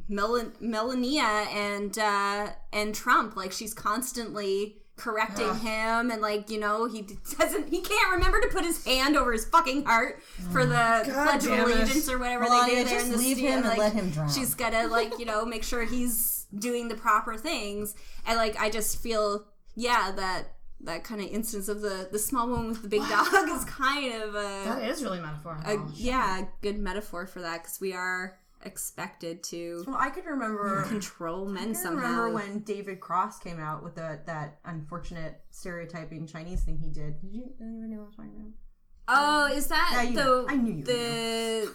Melania and Trump, like she's constantly correcting him and like he can't remember to put his hand over his fucking heart for the Pledge of Allegiance or whatever they do there in the leave him and let him drown. She's gotta make sure he's doing the proper things, and like I just feel that kind of instance of the small woman with the big dog is kind of that is really metaphorical. A good metaphor for that because we are expected to I could remember control men somehow. I remember when David Cross came out with that unfortunate stereotyping Chinese thing he did. Did anyone know what I was talking about? Oh, is that I knew you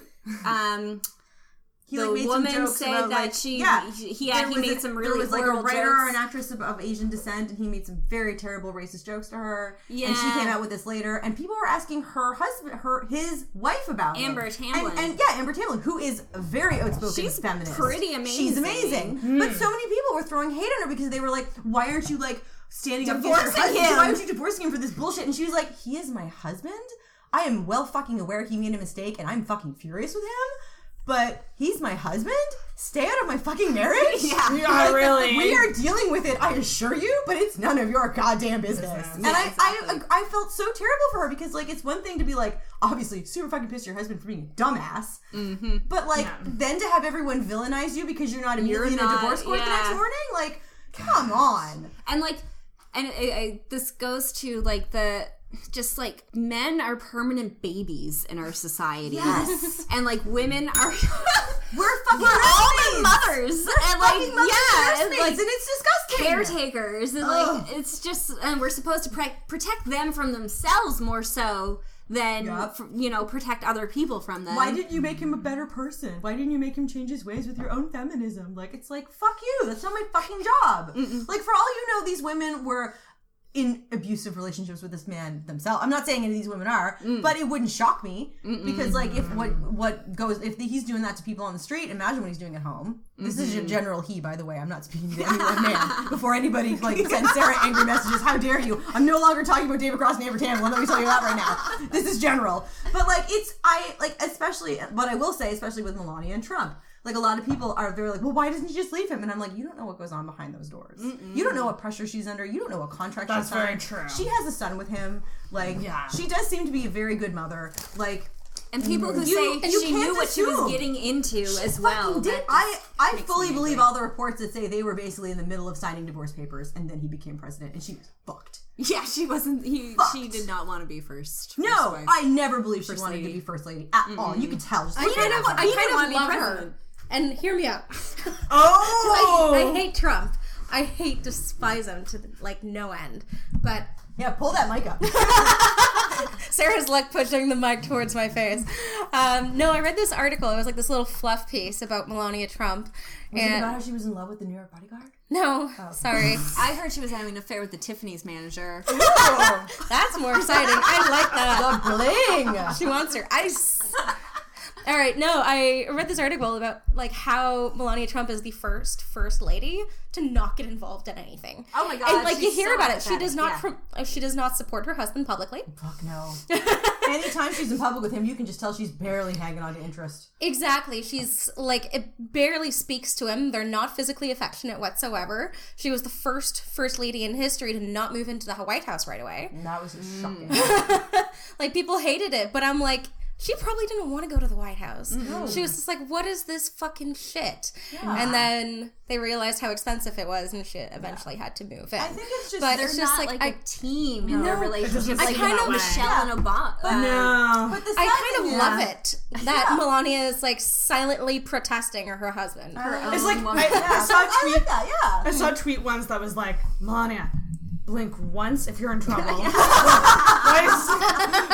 the woman said that he made some really there was like a writer jokes. or an actress of Asian descent, and he made some very terrible racist jokes to her. Yeah, and she came out with this later, and people were asking his wife about Amber Tamblyn, and Amber Tamblyn, who is a very outspoken feminist. Pretty amazing. She's amazing, but so many people were throwing hate on her because they were like, "Why aren't you like standing up against your husband? Why aren't you divorcing him for this bullshit?" And she was like, "He is my husband. I am well fucking aware he made a mistake, and I'm fucking furious with him." but he's my husband? Stay out of my fucking marriage? Yeah, really. We are dealing with it, I assure you, but it's none of your goddamn business. And I felt so terrible for her because, like, it's one thing to be, like, obviously super fucking pissed at your husband for being a dumbass, but, like, then to have everyone villainize you because you're not immediately in a divorce court the next morning? Like, come on. And, like, this goes to, like, just like men are permanent babies in our society. Yes. And like women are we're all mothers. And like and it's disgusting. Caretakers. And like it's just, and we're supposed to protect them from themselves more so than protect other people from them. Why didn't you make him a better person? Why didn't you make him change his ways with your own feminism? Like, it's like, fuck you, that's not my fucking job. Like, for all you know, these women were in abusive relationships with this man themselves. I'm not saying any of these women are, but it wouldn't shock me because, like, if he's doing that to people on the street, imagine what he's doing at home. This is a general he, by the way. I'm not speaking to any one man. Before anybody sends Sarah angry messages, how dare you? I'm no longer talking about David Cross and Amber Tamblyn. Let me tell you that right now. This is general, but especially what I will say, especially with Melania and Trump. Like, a lot of people they're like, well, why doesn't he just leave him? And I'm like, you don't know what goes on behind those doors. You don't know what pressure she's under. You don't know what contract she's under. That's very true. She has a son with him. Like, she does seem to be a very good mother. Like, and people who say she knew what she was getting into as well. I fully believe all the reports that say they were basically in the middle of signing divorce papers and then he became president and she was fucked. Yeah, she wasn't. She did not want to be first. No, wife. I never believed she wanted to be first lady at all. You could tell. I kind of love her. And hear me out. I hate Trump. I despise him to no end. But yeah, pull that mic up. Sarah's like pushing the mic towards my face. No, I read this article. It was like this little fluff piece about Melania Trump. Was it about how she was in love with the New York bodyguard? No, sorry. I heard she was having an affair with the Tiffany's manager. Ooh, that's more exciting. I like that. The bling. She wants her ice. All right, no, I read this article about like how Melania Trump is the first lady to not get involved in anything. Oh my god! And like you hear about it, she does not support her husband publicly. Fuck no. Anytime she's in public with him, you can just tell she's barely hanging on to interest. Exactly, she's like it barely speaks to him. They're not physically affectionate whatsoever. She was the first lady in history to not move into the White House right away. And that was shocking. Like people hated it, but I'm like. She probably didn't want to go to the White House. No. She was just like, what is this fucking shit? Yeah. And then they realized how expensive it was and she eventually had to move in. I think it's just, but they're just not like a team in their relationship. Like kind of Michelle and Obama. No. But I kind of love it that Melania is like silently protesting her husband. It's like, I saw a tweet. I saw a tweet once that was like, Melania, blink once if you're in trouble.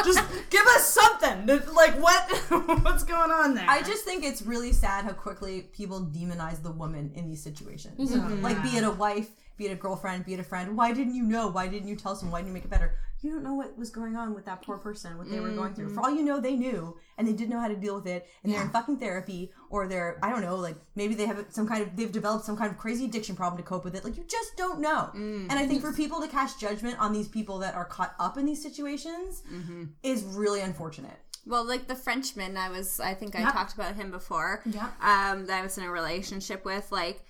Just give us something. Like, what's going on there? I just think it's really sad how quickly people demonize the woman in these situations. Mm-hmm. Like, be it a wife, be it a girlfriend, be it a friend. Why didn't you know? Why didn't you tell someone? Why didn't you make it better? You don't know what was going on with that poor person, what they were going through. For all you know, they knew, and they didn't know how to deal with it, and they're in fucking therapy, or they're, I don't know, like, maybe they have they've developed some kind of crazy addiction problem to cope with it. Like, you just don't know. And I think for people to cast judgment on these people that are caught up in these situations is really unfortunate. Well, like the Frenchman, I think I talked about him before, that I was in a relationship with, like,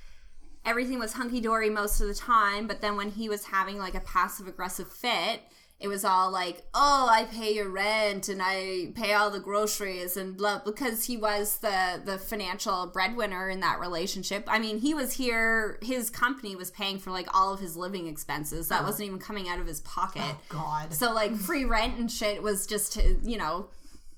everything was hunky-dory most of the time, but then when he was having, like, a passive-aggressive fit, it was all like, oh, I pay your rent and I pay all the groceries and blah, because he was the financial breadwinner in that relationship. I mean, he was here, his company was paying for like all of his living expenses. That wasn't even coming out of his pocket. Oh, God. So like free rent and shit was just,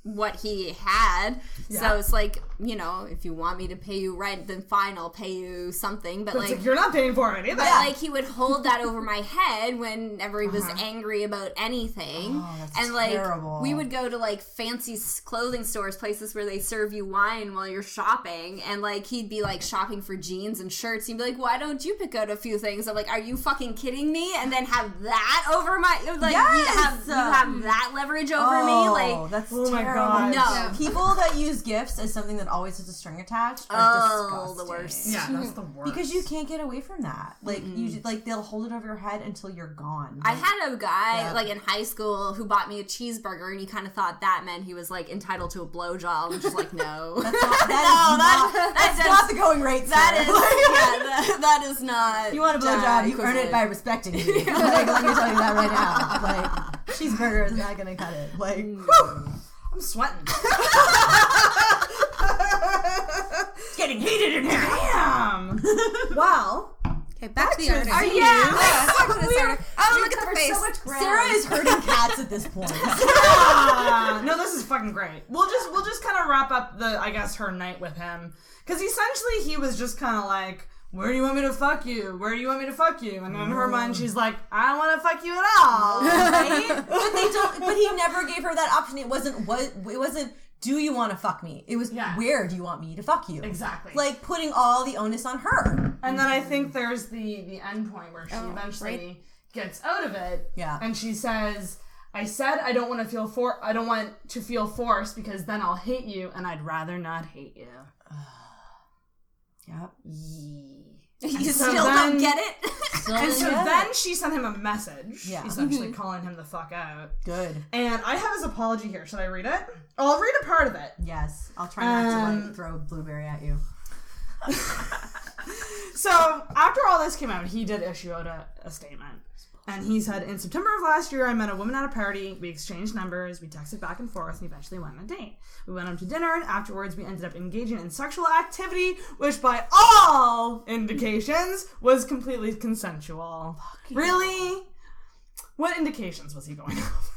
what he had. So it's like, if you want me to pay you rent, then fine, I'll pay you something. But like you're not paying for it either. But like he would hold that over my head whenever he was angry about anything. Oh, that's and like terrible. We would go to like fancy clothing stores, places where they serve you wine while you're shopping, and like he'd be like shopping for jeans and shirts. He'd be like, why don't you pick out a few things? I'm like, are you fucking kidding me? And then have that over my like you have that leverage over me. Like that's terrible. God. No. People that use gifts as something that always has a string attached are disgusting. The worst. Yeah, that's the worst. Because you can't get away from that. Like, they'll hold it over your head until you're gone. I had a guy, like, in high school who bought me a cheeseburger, and he kind of thought that meant he was, like, entitled to a blowjob. I'm just like, no. That's not the going rate. That is not. You want a blowjob, you earn it by respecting me. Like, let me tell you that right now. Like, cheeseburger is not gonna cut it. Like, I'm sweating. it's getting heated in here. Damn. Well, Okay, back to the article. Look at the face. So much Sarah is hurting cats at this point. no, this is fucking great. We'll just kind of wrap up her night with him, because essentially he was just kind of like, where do you want me to fuck you? Where do you want me to fuck you? And in her mind, she's like, I don't want to fuck you at all. Right? But he never gave her that option. It wasn't, do you want to fuck me? It was, where do you want me to fuck you? Exactly. Like, putting all the onus on her. And then I think there's the end point where she eventually gets out of it. Yeah. And she says, I said I don't want to feel forced, because then I'll hate you, and I'd rather not hate you. Yep. You still don't get it? Then she sent him a message, essentially calling him the fuck out. Good. And I have his apology here. Should I read it? I'll read a part of it. Yes. I'll try not to throw blueberry at you. So, after all this came out, he did issue out a statement. And he said, in September of last year, I met a woman at a party. We exchanged numbers. We texted back and forth and eventually went on a date. We went out to dinner, and afterwards we ended up engaging in sexual activity, which by all indications was completely consensual. Really? What indications was he going off?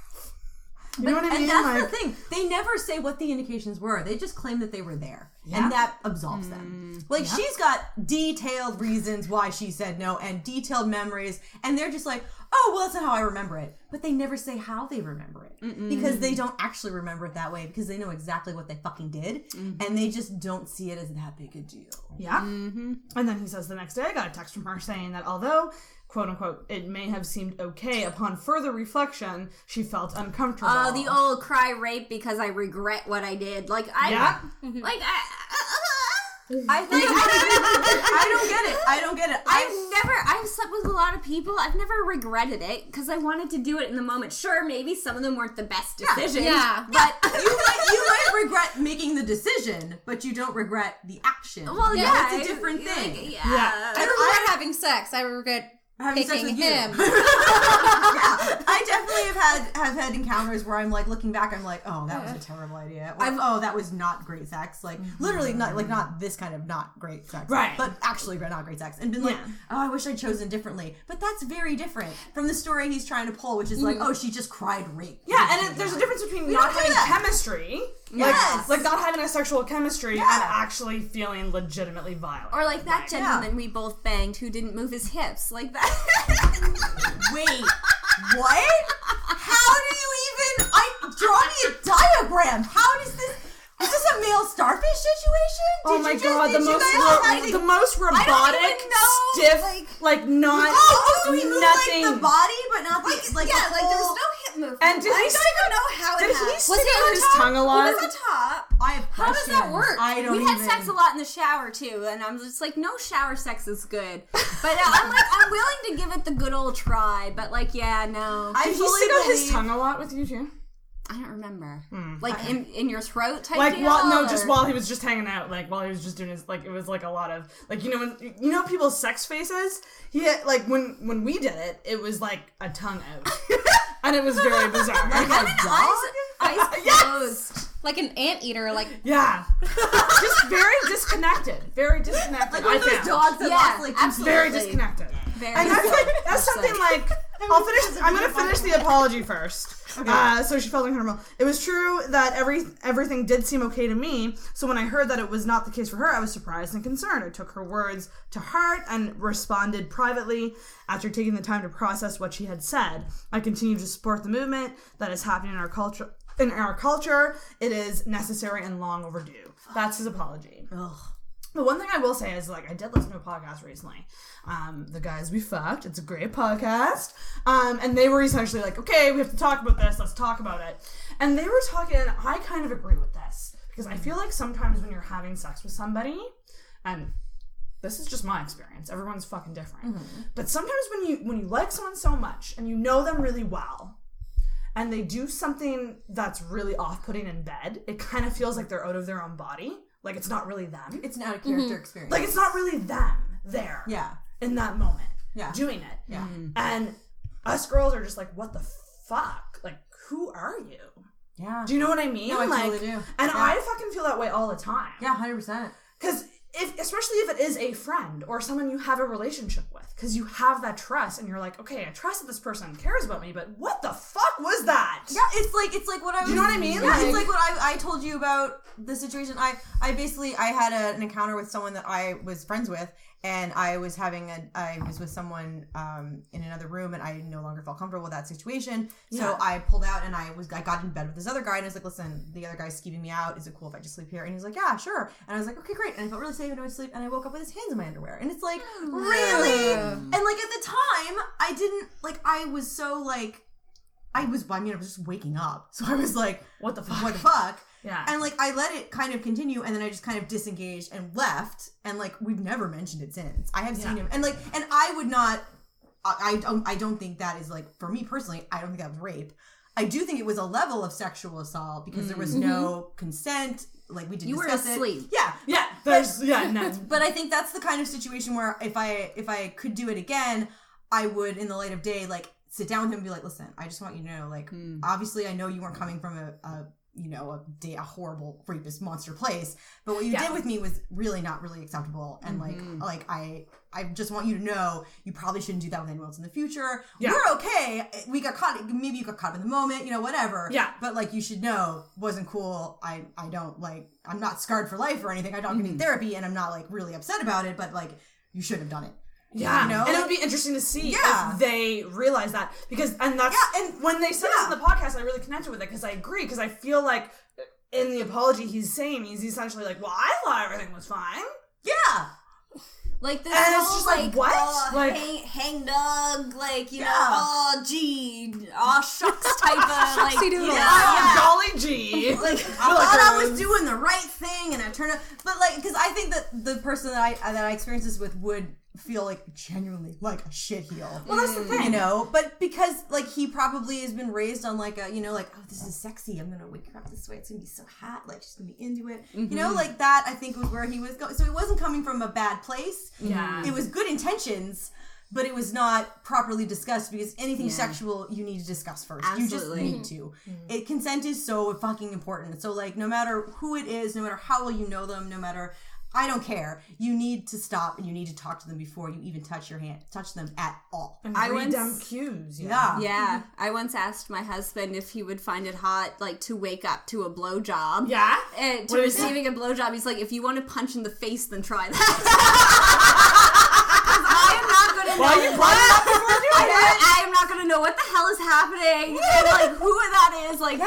You know what I mean? And that's the thing. They never say what the indications were. They just claim that they were there. Yeah. And that absolves them. Like, she's got detailed reasons why she said no and detailed memories. And they're just like, oh, well, that's not how I remember it. But they never say how they remember it. Because they don't actually remember it that way, because they know exactly what they fucking did. And they just don't see it as that big a deal. Yeah. And then he says, the next day I got a text from her saying that although, quote unquote, it may have seemed okay, upon further reflection, she felt uncomfortable. Oh, the old cry rape because I regret what I did. Like, I don't get it. I've slept with a lot of people. I've never regretted it because I wanted to do it in the moment. Sure, maybe some of them weren't the best decisions. Yeah. But you might regret making the decision, but you don't regret the action. Well, it's a different thing. I regret having sex. I regret having sex with him. I definitely have had encounters where I'm like looking back, I'm like, oh, that was a terrible idea. Or, that was not great sex. Like literally not this kind of not great sex. Right. But actually not great sex. And been like, oh, I wish I'd chosen differently. But that's very different from the story he's trying to pull, which is like, oh, she just cried rape. Yeah, and there's a difference between not having chemistry. Like not having a sexual chemistry and actually feeling legitimately violent. Or like that gentleman we both banged who didn't move his hips. Like that. Wait, what? How do you even... draw me a diagram. How does this... Is this a male starfish situation? Oh my god, the most robotic, stiff, not... Oh, so he moved nothing. the body, but not the... there was no hip movement. And did he stick out his tongue a lot? He was on top. I have questions. How does that work? We had sex a lot in the shower, too, and I'm just like, no shower sex is good. But I'm willing to give it the good old try, but no. Did he stick out his tongue a lot with you, too? I don't remember. In your throat type deal? Just while he was just hanging out, while he was just doing his, it was a lot of, when, people's sex faces? He had, when we did it, it was a tongue out. And it was very bizarre. Eyes closed. Like an anteater, Yeah. Just very disconnected. Very disconnected. Like one of those dogs that lost, absolutely. Very disconnected. And that's something I'm going to finish the apology first. Okay. So she felt uncomfortable. It was true that everything did seem okay to me, so when I heard that it was not the case for her, I was surprised and concerned. I took her words to heart and responded privately after taking the time to process what she had said. I continue to support the movement that is happening in our culture. It is necessary and long overdue. That's his apology. Ugh. But one thing I will say is, like, I did listen to a podcast recently. The Guys We Fucked. It's a great podcast. And they were essentially like, okay, we have to talk about this. Let's talk about it. And they were talking, and I kind of agree with this. Because I feel like sometimes when you're having sex with somebody, and this is just my experience, everyone's fucking different. But sometimes when you like someone so much, and you know them really well, and they do something that's really off-putting in bed, it kind of feels like they're out of their own body. Like, it's not really them. It's not a character experience. Like, it's not really them there. Yeah. In that moment. Yeah. Doing it. Yeah. And us girls are just like, what the fuck? Like, who are you? Yeah. Do you know what I mean? No, I like, totally do. And I fucking feel that way all the time. Yeah, 100%. Because especially if it is a friend or someone you have a relationship with, because you have that trust and you're like, okay, I trust that this person cares about me, but what the fuck was that? Yeah, it's like what I was... Do you know what I mean? Yeah, it's like what I told you about the situation. I had an encounter with someone that I was friends with, and I was with someone in another room, and I no longer felt comfortable with that situation. So I pulled out, and I got in bed with this other guy, and I was like, listen, the other guy's skeeving me out. Is it cool if I just sleep here? And he was like, yeah, sure. And I was like, okay, great. And I felt really safe, and I went to sleep, and I woke up with his hands in my underwear. And it's like, really? And like at the time, I didn't, like, I was so like, I was just waking up. So I was like, what the fuck? Yeah. And like, I let it kind of continue, and then I just kind of disengaged and left. And like, we've never mentioned it since. I have seen him. And like, and I would not, I don't think that is like, for me personally, I don't think that was rape. I do think it was a level of sexual assault because there was no consent. Like, we did discuss it. You were asleep. Yeah. No. But I think that's the kind of situation where if I could do it again, I would, in the light of day, like, sit down with him and be like, listen, I just want you to know, like, obviously I know you weren't coming from a horrible rapist monster place, but what you did with me was really not really acceptable. And like I just want you to know you probably shouldn't do that with anyone else in the future. Yeah. We're okay. We got caught. Maybe you got caught in the moment, whatever. Yeah. But like, you should know, wasn't cool. I don't like, I'm not scarred for life or anything. I don't need therapy, and I'm not like really upset about it, but like, you should have done it. Yeah, and it would be interesting to see if they realize that, and when they said this in the podcast, I really connected with it, because I agree, because I feel like in the apology he's essentially like, well, I thought everything was fine. Yeah. Like this and whole, it's just like what? Like hang dog, like, oh gee, oh shucks type of like, golly gee. Like, I thought I was doing the right thing, and I turned out, but like, because I think that the person that I experienced this with would feel like genuinely like a shitheel. Well, that's the thing, but because like he probably has been raised on like a, like, oh, this is sexy, I'm gonna wake her up this way, it's gonna be so hot, like she's gonna be into it, like that. I think was where he was going. So it wasn't coming from a bad place. It was good intentions, but it was not properly discussed, because anything sexual you need to discuss first. Absolutely. You just need to. Consent is so fucking important. So like, no matter who it is, no matter how well you know them, no matter, I don't care. You need to stop, and you need to talk to them before you even touch them at all. And read them cues. Yeah. I once asked my husband if he would find it hot, like, to wake up to a blowjob. Yeah? And to receiving a blowjob. He's like, if you want to punch in the face, then try that. I am not going to know. I am not going to know what the hell is happening, and like who that is, like,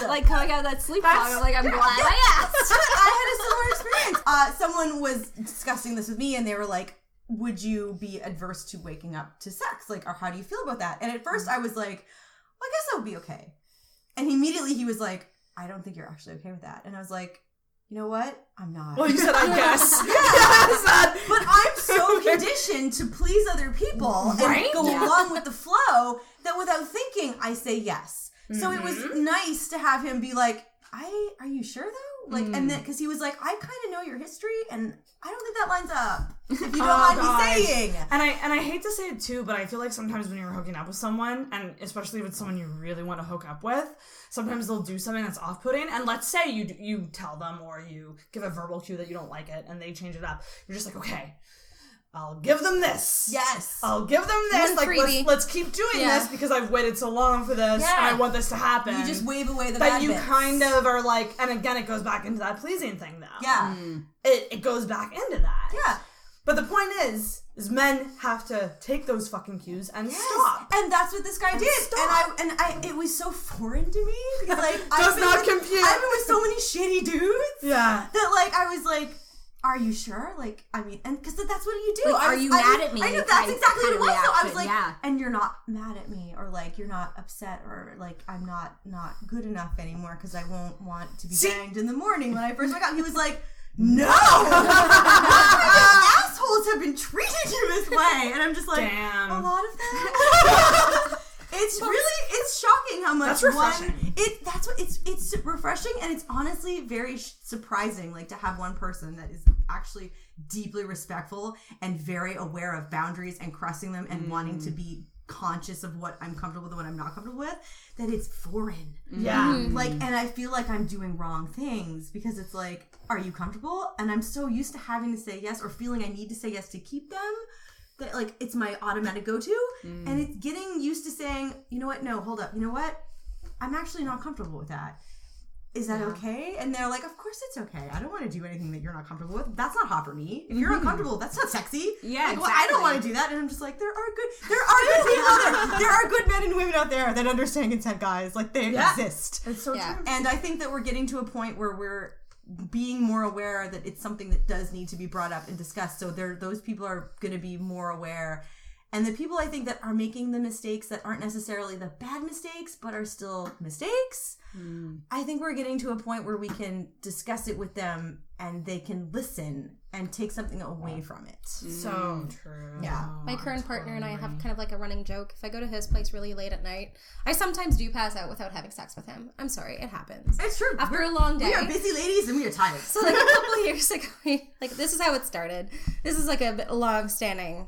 like coming out of that sleep fog. I'm like, I'm glad I asked. I had a similar experience. Someone was discussing this with me, and they were like, would you be adverse to waking up to sex? Like, or how do you feel about that? And at first I was like, well, I guess that would be okay. And immediately he was like, I don't think you're actually okay with that. And I was like, you know what? I'm not. Well, you said, I guess. But I'm so conditioned to please other people and go along with the flow that without thinking, I say yes. So it was nice to have him be like, are you sure though? Like, and then, because he was like, I kind of know your history, and I don't think that lines up. If you don't mind me saying. And I hate to say it too, but I feel like sometimes when you're hooking up with someone, and especially if it's someone you really want to hook up with, sometimes they'll do something that's off-putting, and let's say you tell them, or you give a verbal cue that you don't like it, and they change it up. You're just like, okay, I'll give them this. Yes. I'll give them this. Like, let's keep doing this, because I've waited so long for this, and I want this to happen. You just wave away the bad bits. That you kind of are like, and again, it goes back into that pleasing thing, though. Yeah. It goes back into that. Yeah. But the point is men have to take those fucking cues and stop. And that's what this guy did. Stop. And I it was so foreign to me, because like I've been with so many shitty dudes. Yeah. That like I was like, are you sure? Like, I mean, and because that's what you do. Like, are you mad at me? I know that's exactly what it was. So I was like, yeah. and you're not mad at me, or like you're not upset, or like I'm not good enough anymore because I won't want to be banged in the morning when I first wake up. He was like, no, assholes have been treating you this way, and I'm just like, damn. A lot of them. It's shocking how much that's refreshing. It's refreshing, and it's honestly very surprising, like to have one person that is actually deeply respectful and very aware of boundaries and crossing them and wanting to be conscious of what I'm comfortable with and what I'm not comfortable with, that it's foreign. Yeah. Like, and I feel like I'm doing wrong things because it's like, are you comfortable? And I'm so used to having to say yes or feeling I need to say yes to keep them that like it's my automatic go-to. And it's getting used to saying, you know what? No, hold up. You know what? I'm actually not comfortable with that. Is that okay? And they're like, of course it's okay. I don't want to do anything that you're not comfortable with. That's not hot for me. If you're uncomfortable, that's not sexy. Yeah, like, well, I don't want to do that. And I'm just like, there are good people out there. There are good men and women out there that understand consent, guys. Like, they exist. It's so true. And I think that we're getting to a point where we're being more aware that it's something that does need to be brought up and discussed. So those people are going to be more aware. And the people I think that are making the mistakes that aren't necessarily the bad mistakes, but are still mistakes, I think we're getting to a point where we can discuss it with them and they can listen and take something away from it. So true. Yeah. My current partner and I have kind of like a running joke. If I go to his place really late at night, I sometimes do pass out without having sex with him. I'm sorry, it happens. It's true. After a long day. We are busy ladies and we are tired. So like a couple of years ago, like this is how it started. This is like a long-standing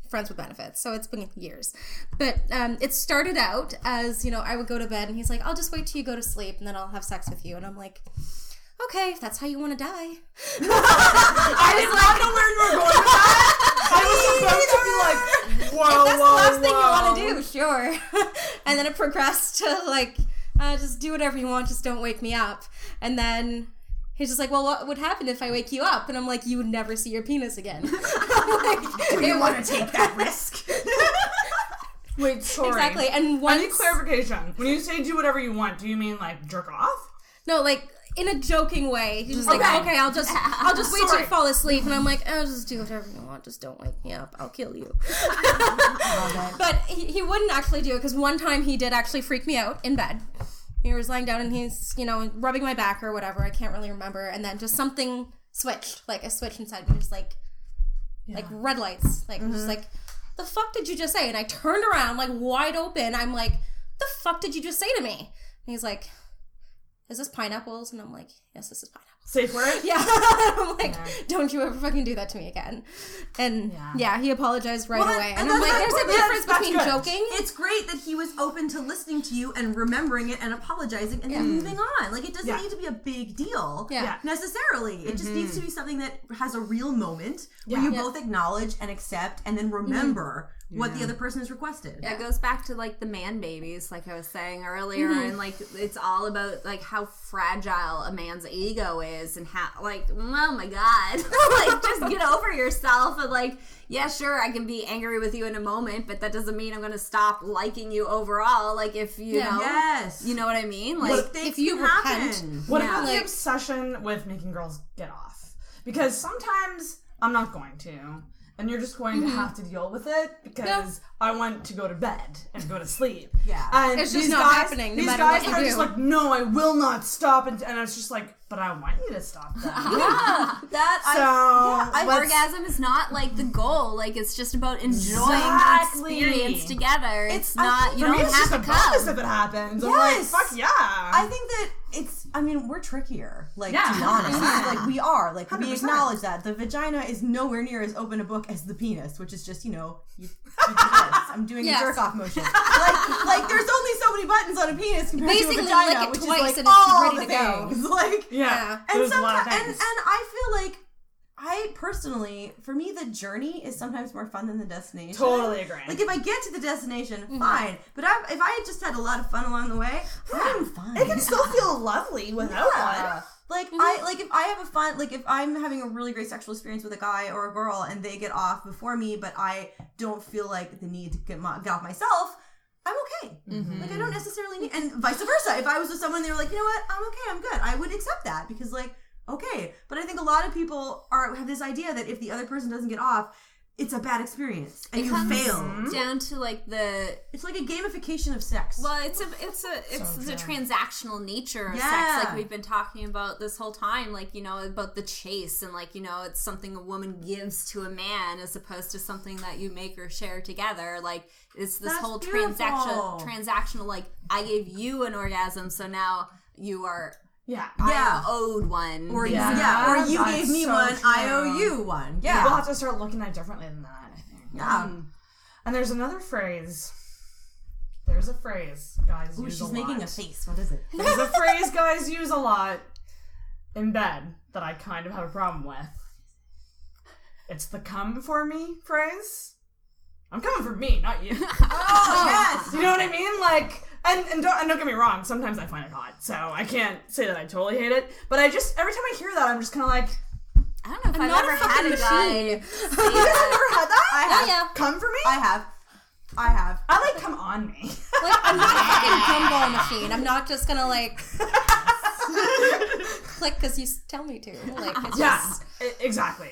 friends with benefits, so it's been years. But it started out as, you know, I would go to bed and he's like, I'll just wait till you go to sleep and then I'll have sex with you. And I'm like, okay, if that's how you want to die. I did not know where you were going with that. I was supposed to be like, whoa, If that's whoa, the last thing you whoa. want to do, sure. And then it progressed to like, just do whatever you want, just don't wake me up. And then he's just like, well, what would happen if I wake you up? And I'm like, you would never see your penis again. Like, Do you want to take that risk? Wait, sorry. Exactly. And I once... need clarification. When you say do whatever you want, do you mean like jerk off? No, like in a joking way. He's just like, okay, I'll just wait till you fall asleep. And I'm like, oh, just do whatever you want. Just don't wake me up. I'll kill you. But he wouldn't actually do it because one time he did actually freak me out in bed. He was lying down and he's, you know, rubbing my back or whatever. I can't really remember. And then just something switched. Like a switch inside me, just like red lights. Like, just like, the fuck did you just say? And I turned around, like, wide open. I'm like, the fuck did you just say to me? And he's like, is this pineapples? And I'm like, yes, this is pineapples. Safe word? Yeah. I'm like, don't you ever fucking do that to me again. And he apologized right away. And I'm like, there's a difference between joking. It's great that he was open to listening to you and remembering it and apologizing and then moving on. Like, it doesn't need to be a big deal necessarily. It just needs to be something that has a real moment where you both acknowledge and accept and then remember what the other person has requested. Yeah, it goes back to like the man babies, like I was saying earlier, and like it's all about like how fragile a man's ego is and how like, oh my god, like just get over yourself and like, yeah, sure, I can be angry with you in a moment, but that doesn't mean I'm gonna stop liking you overall. Like if you know, you know what I mean? Like if you repent. What about the obsession with making girls get off? Because sometimes I'm not going to. And you're just going to have to deal with it because I want to go to bed and go to sleep. Yeah. And it's just not happening no matter what you do. These guys are just like, no, I will not stop. And I was just like, but I want you to stop that. Orgasm is not like the goal. Like it's just about enjoying the experience together. It's not, you don't have to it's just a bonus if it happens. I'm like, fuck yeah. I think that we're trickier, like, to be honest. Like, we are. Like, 100%. We acknowledge that. The vagina is nowhere near as open a book as the penis, which is just, you know, you do this. I'm doing a jerk-off motion. Like, there's only so many buttons on a penis compared to a vagina, which is, like, all the things. Like, and sometimes, and I feel like, I personally, for me, the journey is sometimes more fun than the destination. Totally agree. Like, if I get to the destination, fine. But if I just had a lot of fun along the way, I'm fine. It can still feel lovely without one. Like, if I have a fun, like, if I'm having a really great sexual experience with a guy or a girl and they get off before me, but I don't feel like the need to get off myself, I'm okay. Like, I don't necessarily need, and vice versa. If I was with someone, they were like, you know what, I'm okay, I'm good. I would accept that because, like, okay. But I think a lot of people have this idea that if the other person doesn't get off, it's a bad experience and you fail. Down to like it's like a gamification of sex. Well, it's the transactional nature of sex, like we've been talking about this whole time, like, you know, about the chase, and like, you know, it's something a woman gives to a man as opposed to something that you make or share together. Like, it's this whole transactional, like, I gave you an orgasm, so now you are I owed one. Or or you gave me one, true. I owe you one. Yeah. We'll have to start looking at it differently than that, I think. Yeah. And there's another phrase. There's a phrase guys use a lot. She's making a face. What is it? There's a phrase guys use a lot in bed that I kind of have a problem with. It's the come for me phrase. I'm coming for me, not you. Oh, yes! You know what I mean? Like, and don't get me wrong, sometimes I find it hot, so I can't say that I totally hate it, but I just, every time I hear that, I'm just kind of like, I don't know if I've ever had a guy say that. You've never had that? I have. Yeah. Come for me? I have. I like come on me. Like, I'm not a fucking gumball machine. I'm not just gonna like click because you tell me to. Like, it's just... exactly.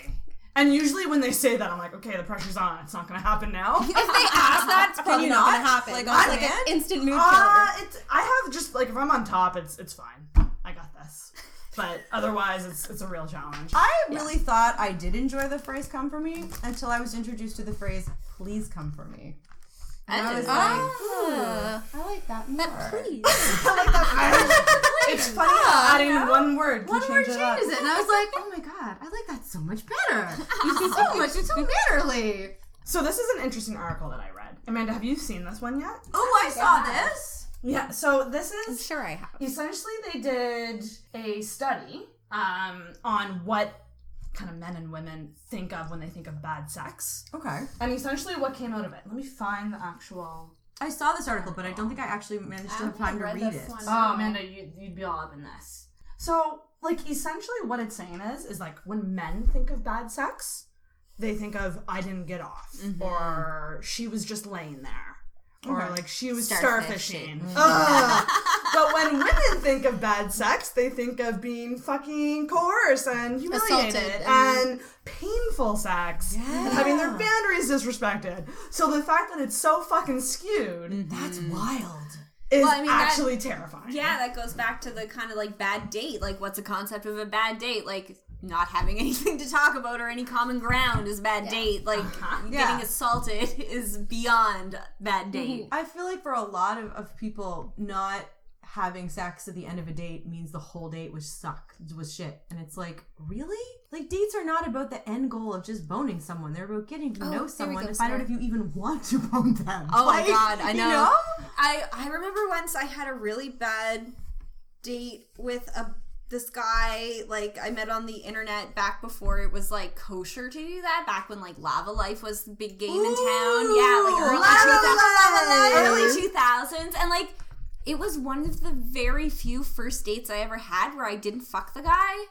And usually when they say that, I'm like, okay, the pressure's on. It's not going to happen now. If they ask that, it's probably not going to happen. Like, like an instant mood killer. I have just, like, if I'm on top, it's fine. I got this. But otherwise, it's a real challenge. I really thought I did enjoy the phrase "come for me" until I was introduced to the phrase "please come for me." And I was like, I like that more. Please. I like that. It's funny how adding one word can change it up. Changes it. And I was like, oh my god, I like that so much better. It's so mannerly. So this is an interesting article that I read. Amanda, have you seen this one yet? Oh, I saw this. Yeah, so this is... I'm sure I have. Essentially, they did a study on what kind of men and women think of when they think of bad sex. Okay. And essentially what came out of it. Let me find the actual... I saw this article, but I don't think I actually managed to have time to read it. Oh, Amanda, you'd be all up in this. So, like, essentially what it's saying is like, when men think of bad sex, they think of, I didn't get off, or she was just laying there. Or, like, she was starfishing. But when women think of bad sex, they think of being fucking coerced and humiliated and painful sex. And having their boundaries disrespected. So the fact that it's so fucking skewed... That's wild. Is actually terrifying. Yeah, that goes back to the kind of, like, bad date. Like, what's the concept of a bad date? Like... not having anything to talk about or any common ground is bad date. Like, getting assaulted is beyond bad date. I feel like for a lot of people, not having sex at the end of a date means the whole date was shit. And it's like, really? Like, dates are not about the end goal of just boning someone. They're about getting to know someone and find out if you even want to bone them. Oh, like, my God, I know. You know? I remember once I had a really bad date with this guy, like, I met on the internet back before it was, like, kosher to do that, back when, like, Lava Life was the big game in town. Yeah, like, early 2000s. And, like, it was one of the very few first dates I ever had where I didn't fuck the guy.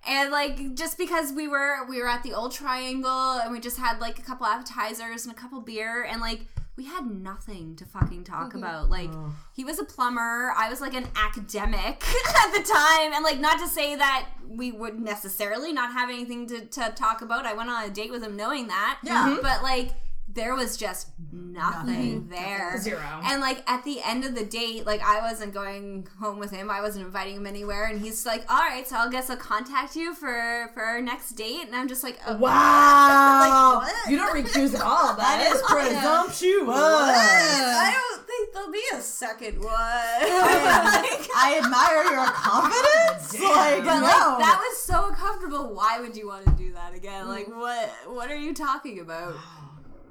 And, like, just because we were at the Old Triangle and we just had, like, a couple appetizers and a couple beer and, like, we had nothing to fucking talk about. Like, he was a plumber. I was, like, an academic at the time. And, like, not to say that we would necessarily not have anything to talk about. I went on a date with him knowing that. Yeah. But, like, there was just nothing there. Zero. And, like, at the end of the date, like, I wasn't going home with him. I wasn't inviting him anywhere. And he's like, all right, so I guess I'll contact you for our next date. And I'm just like, oh, wow. Like, what? You don't recuse at all. That is presumptuous. I don't think there'll be a second one. I admire your confidence. Like, but, like, that was so uncomfortable. Why would you want to do that again? Like, what are you talking about?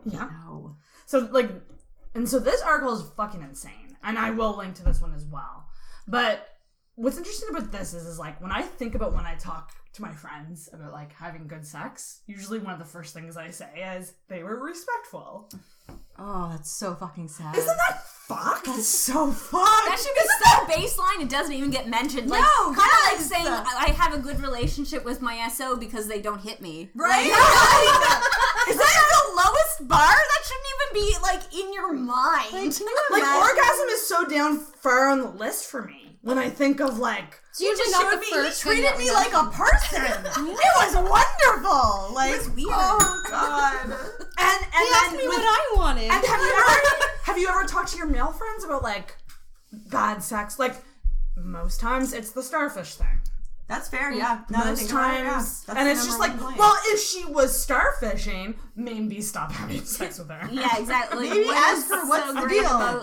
Yeah. No. So, like, and so this article is fucking insane. And I will link to this one as well. But what's interesting about this is like, when I think about when I talk to my friends about, like, having good sex, usually one of the first things I say is, they were respectful. Oh, that's so fucking sad. Isn't that fucked? That's so fucked. That should be so baseline. It doesn't even get mentioned. Like, kind of like saying I have a good relationship with my SO because they don't hit me. Right? Is that the lowest bar? That shouldn't even be, like, in your mind. Like, orgasm is so down far on the list for me. when I think of like. It's usually not the first thing. He treated me like a person. It was wonderful. Like, it was weird. Oh God. And he asked me what I wanted. And have you ever talked to your male friends about like bad sex? Like most times it's the starfish thing. That's fair, yeah. Most times. And it's just like, well, if she was starfishing, maybe stop having sex with her. Yeah, exactly. Maybe ask her what's the deal.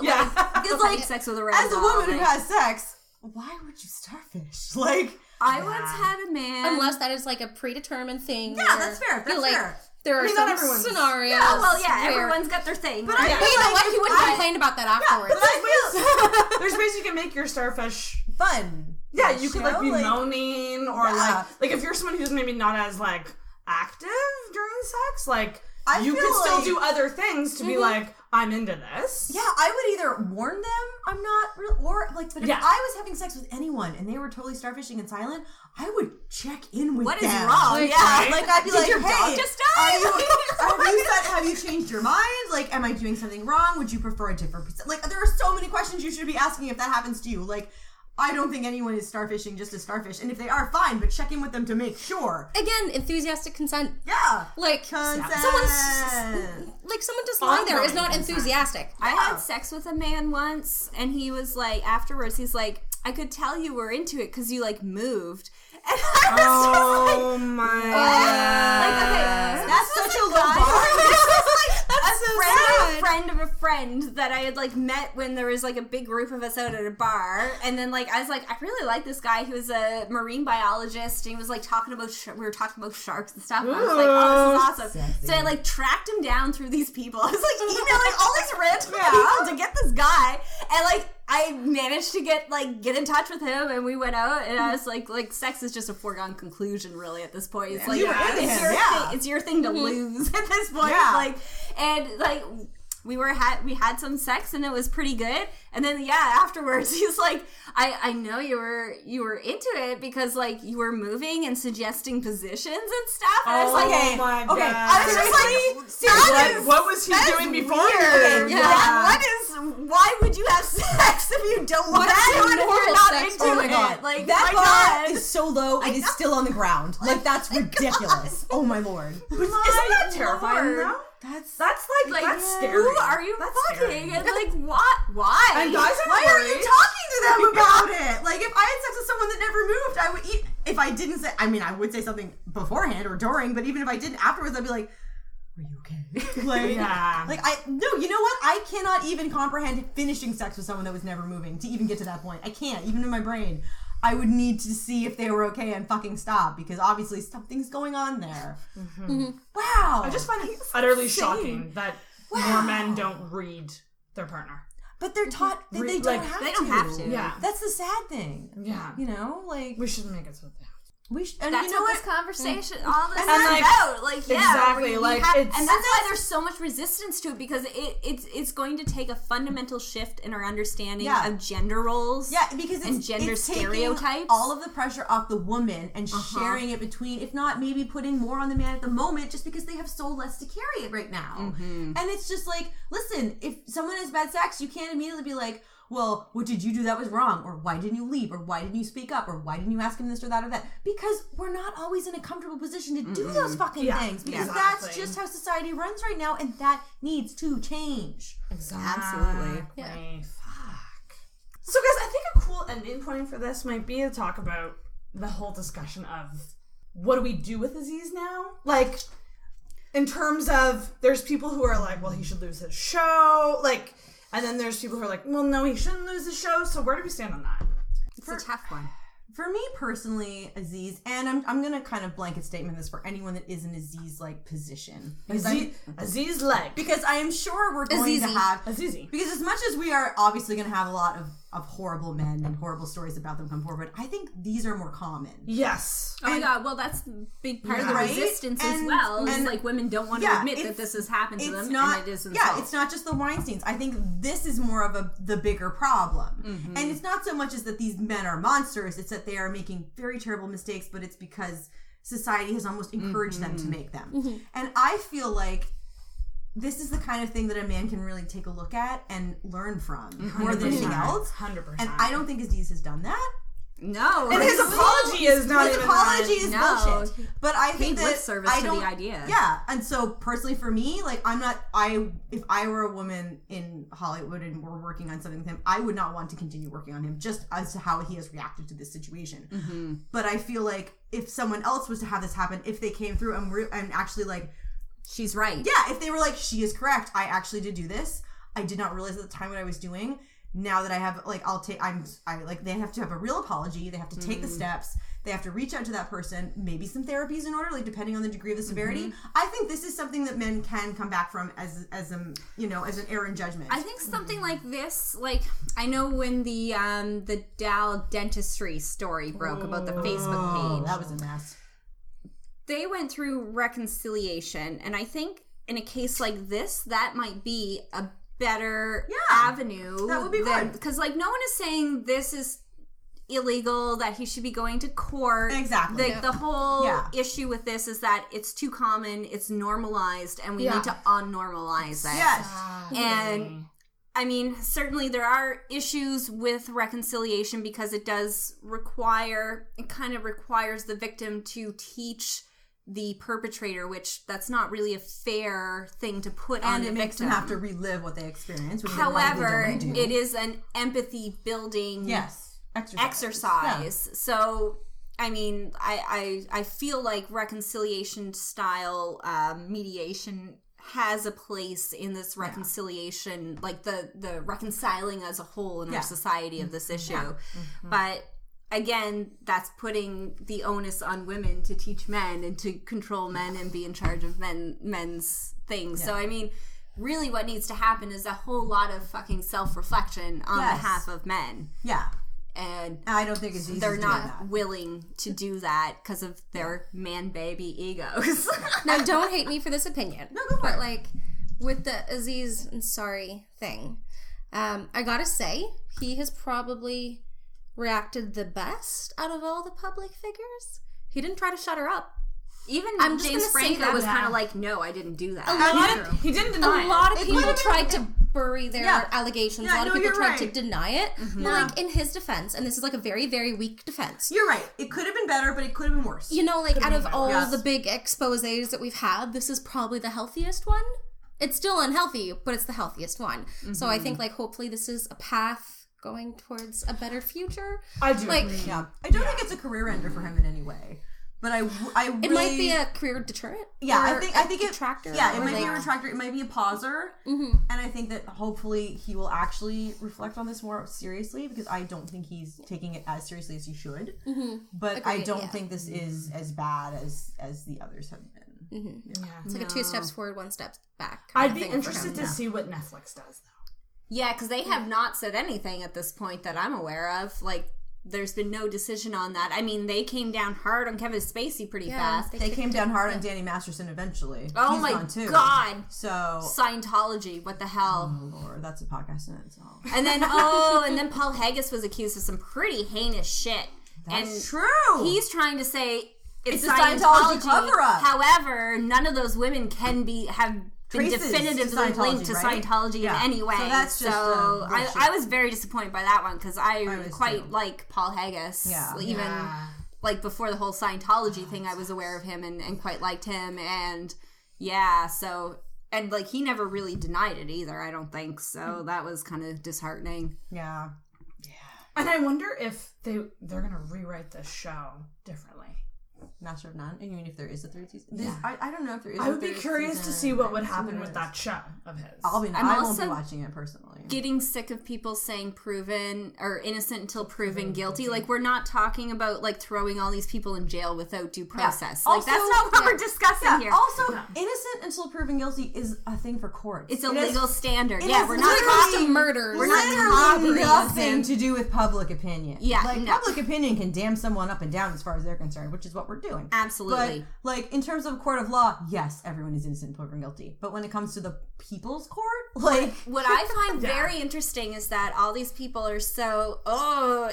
Because like sex with a random as a woman who has sex, why would you starfish? Like, I once had a man. Unless that is like a predetermined thing. Yeah, that's fair. That's fair. There are some scenarios. Yeah, well, yeah, everyone's got their thing. But you know what? He wouldn't complain about that afterwards. But I feel there's ways you can make your starfish fun. Yeah, you could like be moaning or like if you're someone who's maybe not as like active during sex, like you could still do other things to be like, I'm into this. Yeah, I would either warn them I'm not real, or like, but if I was having sex with anyone and they were totally starfishing and silent, I would check in with them. What is wrong? Like, like I'd be like, your hey, dog just died? have you changed your mind? Like, am I doing something wrong? Would you prefer a different piece? Like, there are so many questions you should be asking if that happens to you. Like, I don't think anyone is starfishing just to starfish. And if they are, fine, but check in with them to make sure. Again, enthusiastic consent. Yeah. Like, someone just lying there is not enthusiastic. I had sex with a man once, and he was like, afterwards, he's like, I could tell you were into it because you, like, moved. And I was just like, my God. Like, okay, so that's such a low bar. This was like a friend of a friend that I had like met when there was like a big group of us out at a bar, and then like I was like, I really like this guy. He was a marine biologist, and he was like talking about we were talking about sharks and stuff. And I was like, oh, this is awesome. Sexy. So I like tracked him down through these people. I was like emailing all these random people to get this guy, and like I managed to get in touch with him, and we went out, and I was like sex is just a foregone conclusion, really, at this point. It's like it's your thing to lose at this point. Yeah. Like, and like we had some sex, and it was pretty good. And then afterwards he's like, I know you were into it because like you were moving and suggesting positions and stuff. And I was like, oh my God. I was just like, what was he doing before? Why would you have sex if you don't want to do it if you're not into Oh my God. it? Like, that bar is so low, it is still on the ground. Like, that's ridiculous. Oh my Lord. Isn't that terrifying though? That's scary. Who are you fucking? And like, what? Why? And guys why are you talking to them about it? Like, if I had sex with someone that never moved, I would if I didn't say, I mean, I would say something beforehand or during, but even if I didn't afterwards, I'd be like, are you okay? Like, you know what? I cannot even comprehend finishing sex with someone that was never moving to even get to that point. I can't, even in my brain. I would need to see if they were okay and fucking stop, because obviously something's going on there. Mm-hmm. Wow. I just find it utterly shocking that more men don't read their partner. But they're taught that they don't have to. Yeah. That's the sad thing. Yeah. You know, like, we shouldn't make it so bad. And that's you know what this conversation, all this is like, about. Like, exactly. and that's why there's so much resistance to it, because it's going to take a fundamental shift in our understanding of gender roles. Yeah, because and gender stereotypes. All of the pressure off the woman and sharing it between, if not maybe putting more on the man at the moment, just because they have so less to carry it right now. Mm-hmm. And it's just like, listen, if someone has bad sex, you can't immediately be like, well, what did you do that was wrong? Or why didn't you leave? Or why didn't you speak up? Or why didn't you ask him this or that or that? Because we're not always in a comfortable position to do those fucking things. Because that's just how society runs right now, and that needs to change. Exactly. Absolutely. Yeah. Fuck. So guys, I think a cool ending point for this might be to talk about the whole discussion of what do we do with Aziz now? Like, in terms of, there's people who are like, well, he should lose his show. Like, and then there's people who are like, well, no, he shouldn't lose the show. So where do we stand on that? It's a tough one. For me personally, Aziz, and I'm going to kind of blanket statement this for anyone that is in Aziz-like position. Aziz-like. Because I am sure we're going to have... Azizi. Because as much as we are obviously going to have a lot of horrible men and horrible stories about them come forward, I think these are more common. Yes. Oh my God, well, that's a big part of the resistance as well. And like, women don't want to admit that this has happened to them, and it isn't. Yeah, it's not just the Weinsteins. I think this is more of the bigger problem. Mm-hmm. And it's not so much as that these men are monsters, it's that they are making very terrible mistakes, but it's because society has almost encouraged them to make them. Mm-hmm. And I feel like this is the kind of thing that a man can really take a look at and learn from more than anything else. 100%. And I don't think Aziz has done that. No. And his apology is not his even apology is No. bullshit. But I think Paid that lip service I to don't, the idea. Yeah. And so personally for me, like if I were a woman in Hollywood and we're working on something with him, I would not want to continue working on him just as to how he has reacted to this situation. Mm-hmm. But I feel like if someone else was to have this happen, if they came through and actually like, she's right. yeah, if they were like, she is correct, I actually did do this. I did not realize at the time what I was doing. Now that I have, like, they have to have a real apology. They have to take the steps. They have to reach out to that person. Maybe some therapy is in order, like, depending on the degree of the severity. I think this is something that men can come back from as an error in judgment. I think something like this, like, I know when the Dow dentistry story broke about the Facebook page. That was a mess. They went through reconciliation, and I think in a case like this, that might be a better avenue. That would be good. Because, like, no one is saying this is illegal, that he should be going to court. Exactly. The whole issue with this is that it's too common, it's normalized, and we need to unnormalize it. Yes. And I mean, certainly there are issues with reconciliation because it kind of requires the victim to teach the perpetrator, which that's not really a fair thing to put on the victim. And it makes them have to relive what they experienced. However, it is an empathy building exercise. Yeah. So, I mean, I feel like reconciliation style mediation has a place in this reconciliation, like the reconciling as a whole in our society of this issue. Yeah. Mm-hmm. But again, that's putting the onus on women to teach men and to control men and be in charge of men's things. Yeah. So, I mean, really what needs to happen is a whole lot of fucking self-reflection on behalf of men. Yeah. And I don't think it's easy. They're not willing to do that because of their man-baby egos. Now, don't hate me for this opinion. No, go for it. But, like, with the Aziz Ansari thing, I gotta say, he has probably reacted the best out of all the public figures. He didn't try to shut her up. Even James Franco was kind of like, no, I didn't do that. He didn't deny it. A lot of people tried to bury their allegations. A lot of people tried to deny it. Mm-hmm. But, like, in his defense, and this is, like, a very, very weak defense. You're right. It could have been better, but it could have been worse. You know, like, out of all the big exposés that we've had, this is probably the healthiest one. It's still unhealthy, but it's the healthiest one. Mm-hmm. So I think, like, hopefully this is a path going towards a better future. I do agree. Yeah. I don't think it's a career ender for him in any way. But I really, it might be a career deterrent. Yeah, I think it detractor. Yeah, it might be a retractor. It might be a pauser. Mm-hmm. And I think that hopefully he will actually reflect on this more seriously, because I don't think he's taking it as seriously as he should. Mm-hmm. But agreed, I don't think this is as bad as the others have been. Mm-hmm. Yeah. It's like a 2 steps forward, 1 step back. I'd be interested to see what Netflix does, though. Yeah, because they have not said anything at this point that I'm aware of. Like, there's been no decision on that. I mean, they came down hard on Kevin Spacey pretty fast. They came down hard on Danny Masterson eventually. Oh my God. So Scientology, what the hell? Oh Lord, that's a podcast in itself. And then Paul Haggis was accused of some pretty heinous shit. That's true. He's trying to say it's a Scientology cover-up. However, none of those women have been definitively linked to Scientology in any way. So that's just I was very disappointed by that one, because I quite like Paul Haggis. Yeah. Even like before the whole Scientology thing, I was aware of him and quite liked him. And and like he never really denied it either, I don't think. So that was kind of disheartening. Yeah. And I wonder if they're going to rewrite the show differently. Master of None? You mean if there is a third season? I don't know if there is. I would be curious to see what would happen with that show of his. I won't be watching it personally. Getting sick of people saying proven or innocent until proven guilty. Like, we're not talking about like throwing all these people in jail without due process. Yeah. Like, also, that's not what we're discussing here. Also, innocent until proven guilty is a thing for courts. It's a legal standard. Yeah, we're not talking murders. We're not talking nothing to do with public opinion. Yeah, like public opinion can damn someone up and down as far as they're concerned, which is what we're doing. going. Absolutely. But, like, in terms of court of law, yes, everyone is innocent until proven guilty. But when it comes to the people's court, like... What I find very interesting is that all these people are so,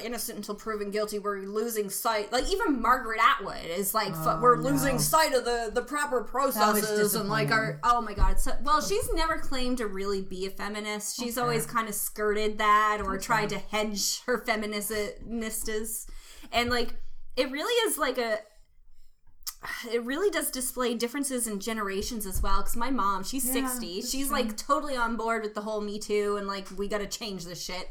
innocent until proven guilty, we're losing sight. Like, even Margaret Atwood is like, we're losing sight of the proper processes and, like, oh my god. So, well, she's never claimed to really be a feminist. She's always kind of skirted that or tried to hedge her feministas. And, like, it really is like it really does display differences in generations as well, because my mom, she's 60, she's true. Like totally on board with the whole Me Too and like we gotta change this shit.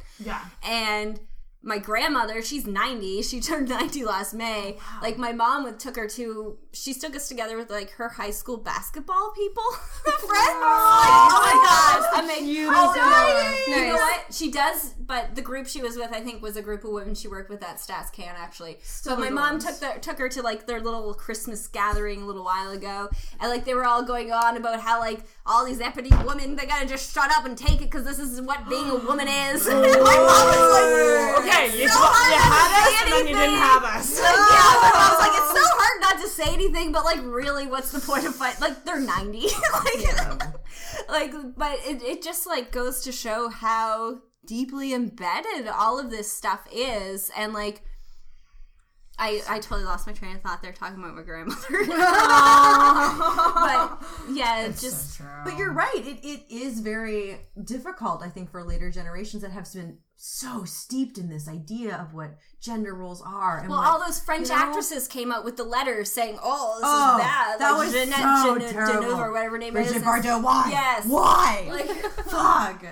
And my grandmother, she's 90, she turned 90 last May. Wow. Like my mom took us together with like her high school basketball people friends. Oh my gosh, amazing. You know what she does, but the group she was with, I think, was a group of women she worked with at StatsCan actually. So my mom took her to like their little Christmas gathering a little while ago, and like they were all going on about how like all these uppity women, they gotta just shut up and take it because this is what being a woman is. My mom was like, okay. You had us and then you didn't have us. Like, I was like, it's so hard not to say anything, but like, really, what's the point of fight? Like, they're 90. But it just like goes to show how deeply embedded all of this stuff is, and like, I totally lost my train of thought there talking about my grandmother. But yeah, it's just. So but you're right. It is very difficult, I think, for later generations that have been so steeped in this idea of what gender roles are. And all those French actresses came out with the letters saying, "Oh, this is bad." That like was Jeanette so terrible. Deneuve or whatever her name is. Brigitte Bardot. Why? Yes. Why? Like, fuck.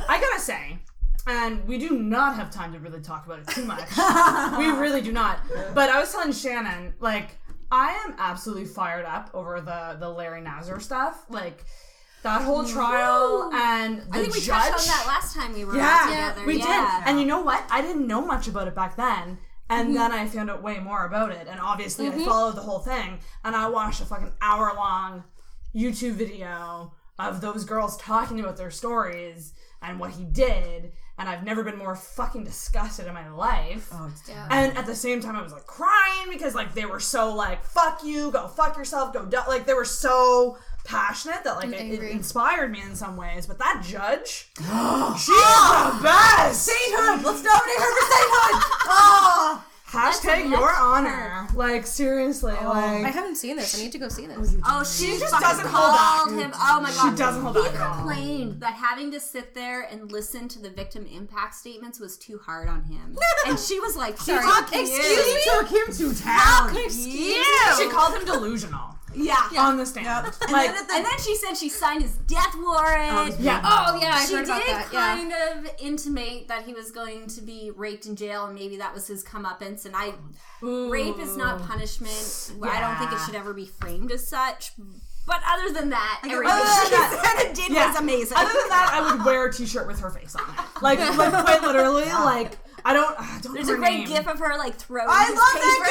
I gotta say. And we do not have time to really talk about it too much. We really do not. But I was telling Shannon, like, I am absolutely fired up over the Larry Nassar stuff. Like, that whole trial and the I think we judge. touched on that last time we were together. Yeah, we did. And you know what? I didn't know much about it back then. And then I found out way more about it. And obviously I followed the whole thing. And I watched a fucking hour-long YouTube video of those girls talking about their stories and what he did. And I've never been more fucking disgusted in my life. Oh, it's terrible. And at the same time, I was like crying because like they were so like, fuck you, go fuck yourself, go do-. Like they were so passionate that like it inspired me in some ways. But that judge, she's the best. Sainthood. Let's nominate her for sainthood. Oh. Hashtag your honor. Like, seriously. Like, I haven't seen this. I need to go see this. She just doesn't hold back. Him. Oh my god. She doesn't hold back at all. He complained that having to sit there and listen to the victim impact statements was too hard on him. And she was like, excuse me? Took him to town. She called him delusional. Yeah. On the stand. Yep. And then she said she signed his death warrant. I heard about that. She did kind of intimate that he was going to be raped in jail, and maybe that was his comeuppance. And rape is not punishment. Yeah. I don't think it should ever be framed as such. But other than that, everything she did was amazing. Other than that, I would wear a t-shirt with her face on it. Like quite literally, like... I don't There's know a great gif of her like throwing I his love paper.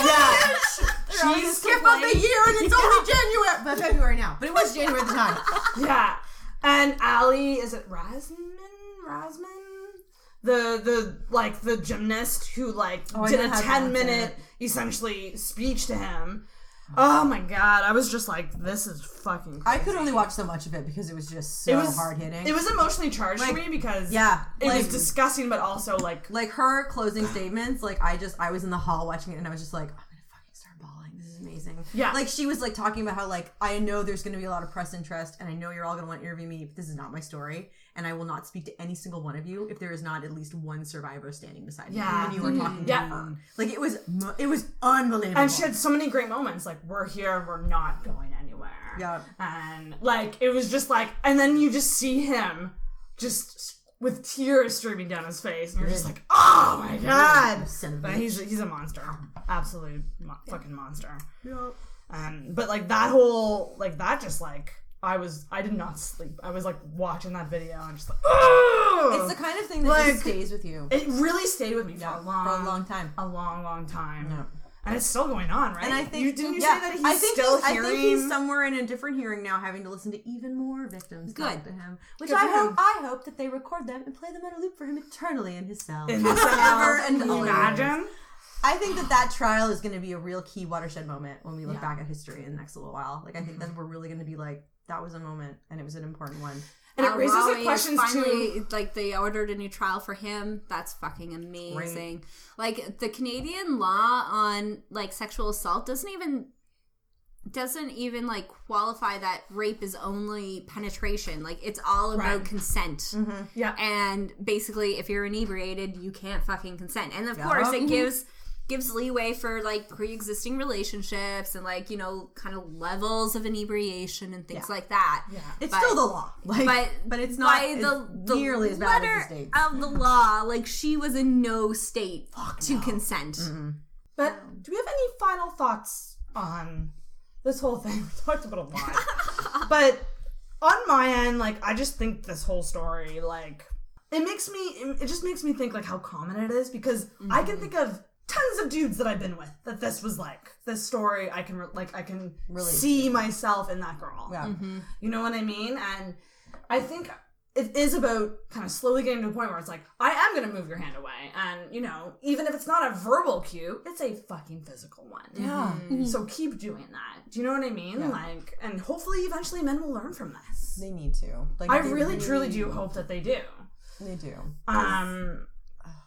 that gif so much. She's gif of the year and it's only January. But February now. But it was January at the time. Yeah. And Ali, is it Rasman? The gymnast who did a 10-minute essentially speech to him. Oh my god, I was just like, this is fucking crazy. I could only watch so much of it because it was just so hard-hitting. It was emotionally charged for me because it was disgusting, but also like her closing statements, I was in the hall watching it and I was just like, I'm gonna fucking start bawling. This is amazing. Yeah. Like she was like talking about how I know there's gonna be a lot of press interest and I know you're all gonna want to interview me, but this is not my story. And I will not speak to any single one of you if there is not at least one survivor standing beside me when you were talking to her. Like, it was unbelievable. And she had so many great moments. Like, we're here and we're not going anywhere. Yeah. And, it was just and then you just see him just with tears streaming down his face. And you're just like, oh my god. But he's a monster. Absolute fucking monster. Yep. But, that whole, I did not sleep. I was watching that video and just oh! It's the kind of thing that just stays with you. It really stayed with me for a long time. A long time. Yeah. And it's still going on, right? And I think didn't you say that he's still hearing? I think he's somewhere in a different hearing now, having to listen to even more victims talk to him. Which I hope that they record them and play them on a loop for him eternally in his cell. Can you imagine? I think that trial is going to be a real key watershed moment when we look back at history in the next little while. Like, I think that we're really going to be like, that was a moment, and it was an important one. And it raises the questions too. Like, they ordered a new trial for him. That's fucking amazing. Right. Like, the Canadian law on, like, sexual assault doesn't even like qualify that rape is only penetration. Like, it's all about consent. Mm-hmm. Yeah. And basically, if you're inebriated, you can't fucking consent. And of course, it gives leeway for like pre-existing relationships and like, you know, kind of levels of inebriation and things like that. Yeah. It's still the law. Like, but it's not the nearly as bad as the States. Of the law, like, she was in no state to consent. Mm-hmm. But do we have any final thoughts on this whole thing? We talked about a lot. But on my end, like, I just think this whole story, like, it just makes me think like how common it is, because I can think of tons of dudes that I've been with that this was like this story. I can really see myself in that girl. Yeah. Mm-hmm. You know what I mean? And I think it is about kind of slowly getting to a point where it's like, I am going to move your hand away. And, you know, even if it's not a verbal cue, it's a fucking physical one. Yeah. Mm-hmm. So keep doing that. Do you know what I mean? Yeah. Like, and hopefully eventually men will learn from this. They need to. Like, I really truly do hope that they do. They do.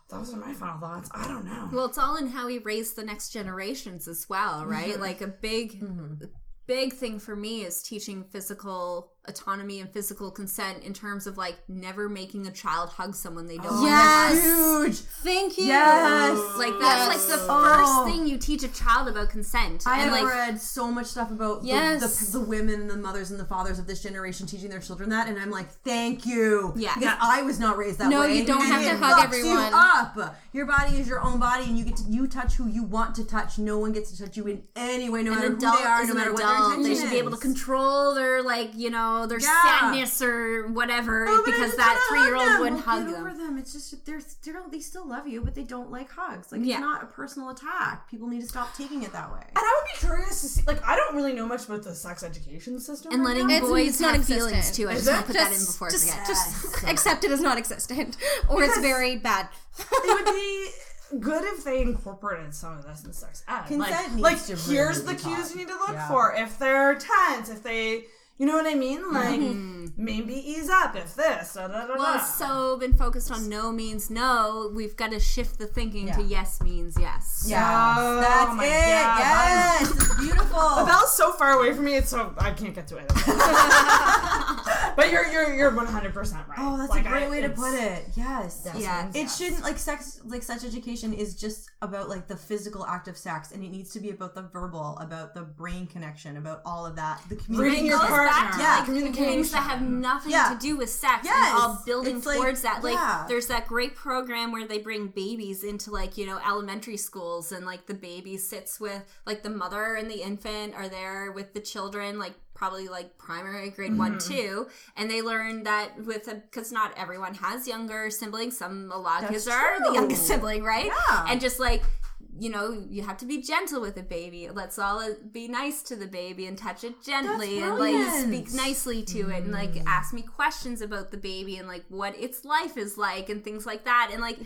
Those are my final thoughts. I don't know. Well, it's all in how we raise the next generations as well, right? Mm-hmm. Like, a big thing for me is teaching physical autonomy and physical consent in terms of like never making a child hug someone they don't want. Yes, huge. Thank you. Yes, like that's like the first thing you teach a child about consent. I have read so much stuff about the women, the mothers, and the fathers of this generation teaching their children that, and I'm like, thank you. Yeah, because I was not raised that way. No, you don't have to hug everyone. You up. Your body is your own body, and you touch who you want to touch. No one gets to touch you in any way, no matter who they are, no matter what their intention is. They should be able to control their, like, you know, their sadness or whatever, because that 3-year-old wouldn't hug them. It's just they still love you, but they don't like hugs. Like, it's not a personal attack. People need to stop taking it that way. And I would be curious to see, like, I don't really know much about the sex education system. And letting boys have feelings too. I just want to put that in before I forget. Just accept it as non-existent, or it's very bad. It would be good if they incorporated some of this in sex ed. Consent like here's the cues you need to look for. If they're tense, if they, you know what I mean? Like, maybe ease up if this. Well, it's so been focused on no means no. We've got to shift the thinking to yes means yes. Yeah, that's it. God. Yes, it's beautiful. The bell's so far away from me, it's so I can't get to it. But you're 100% right. Oh, that's like, a great way to put it. Yes. Yeah. It shouldn't, like, sex education is just about like the physical act of sex, and it needs to be about the verbal, about the brain connection, about all of that. The communication. Back to like things that have nothing to do with sex, and all building towards that. Like, there's that great program where they bring babies into, like, you know, elementary schools, and like the baby sits with, like, the mother and the infant are there with the children, like probably like primary grade 1, 2, and they learn that because not everyone has younger siblings. A lot of kids are the youngest sibling, right? Yeah. And just like, you know, you have to be gentle with a baby. Let's all be nice to the baby and touch it gently and like speak nicely to it and like ask me questions about the baby and like what its life is like and things like that. And like,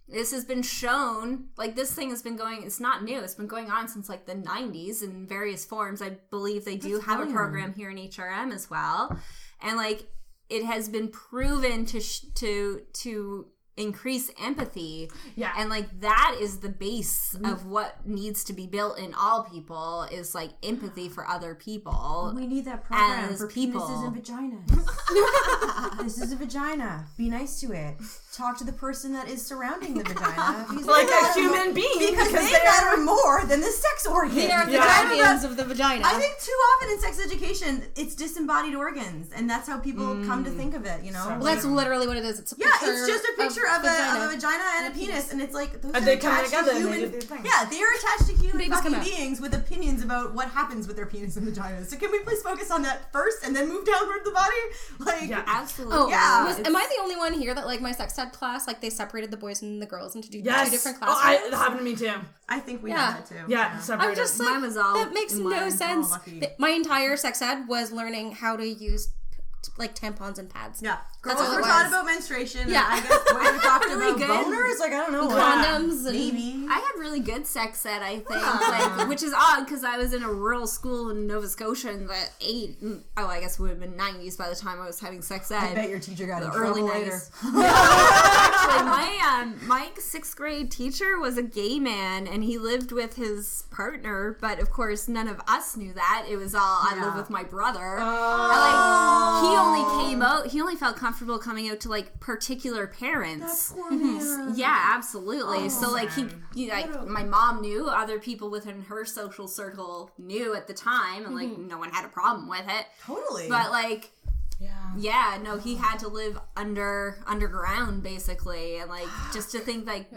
this has been shown, like, this thing has been going, it's not new, it's been going on since like the 90s in various forms. I believe they do have a program here in HRM as well. And like, it has been proven to increase empathy. Yeah. And like, that is the base of what needs to be built in all people, is like empathy for other people. We need that program for people. Penises and vaginas. This is a vagina. Be nice to it. Talk to the person that is surrounding the vagina. Like a human being. Because they matter more than the sex organ. They are the guardians of the vagina. I think too often in sex education, it's disembodied organs. And that's how people come to think of it, you know? Well, that's literally what it is. It's a picture. Yeah, it's just a picture of a vagina and a penis. And it's like, those are attached to human... Yeah, they are attached to human fucking beings with opinions about what happens with their penis and vagina. So can we please focus on that first and then move downward the body? Like, yeah, absolutely. Oh, yeah. Am I the only one here that, like, my sex ed class, like, they separated the boys and the girls into two different classes? It happened to me too. I think we had that too. Yeah, separated. I'm just like, that makes no sense. My entire sex ed was learning how to use, like, tampons and pads. Yeah, Girls were taught about menstruation. Yeah. I guess boys were talked Really about good. boners. Like, I don't know. Condoms. Maybe. I had really good sex ed, I think, like, which is odd because I was in a rural school in Nova Scotia in the I guess it would have been 90s by the time I was having sex ed. I bet your teacher got in early trouble 90s. later. Actually, my 6th grade teacher was a gay man, and he lived with his partner, but of course none of us knew that. It was all, I live with my brother. He only felt comfortable coming out to, like, particular parents. Yeah, absolutely. So, like, my mom knew, other people within her social circle knew at the time, and, like, no one had a problem with it. Totally. But, like, yeah, no, he had to live underground, basically, and, like, just to think, like,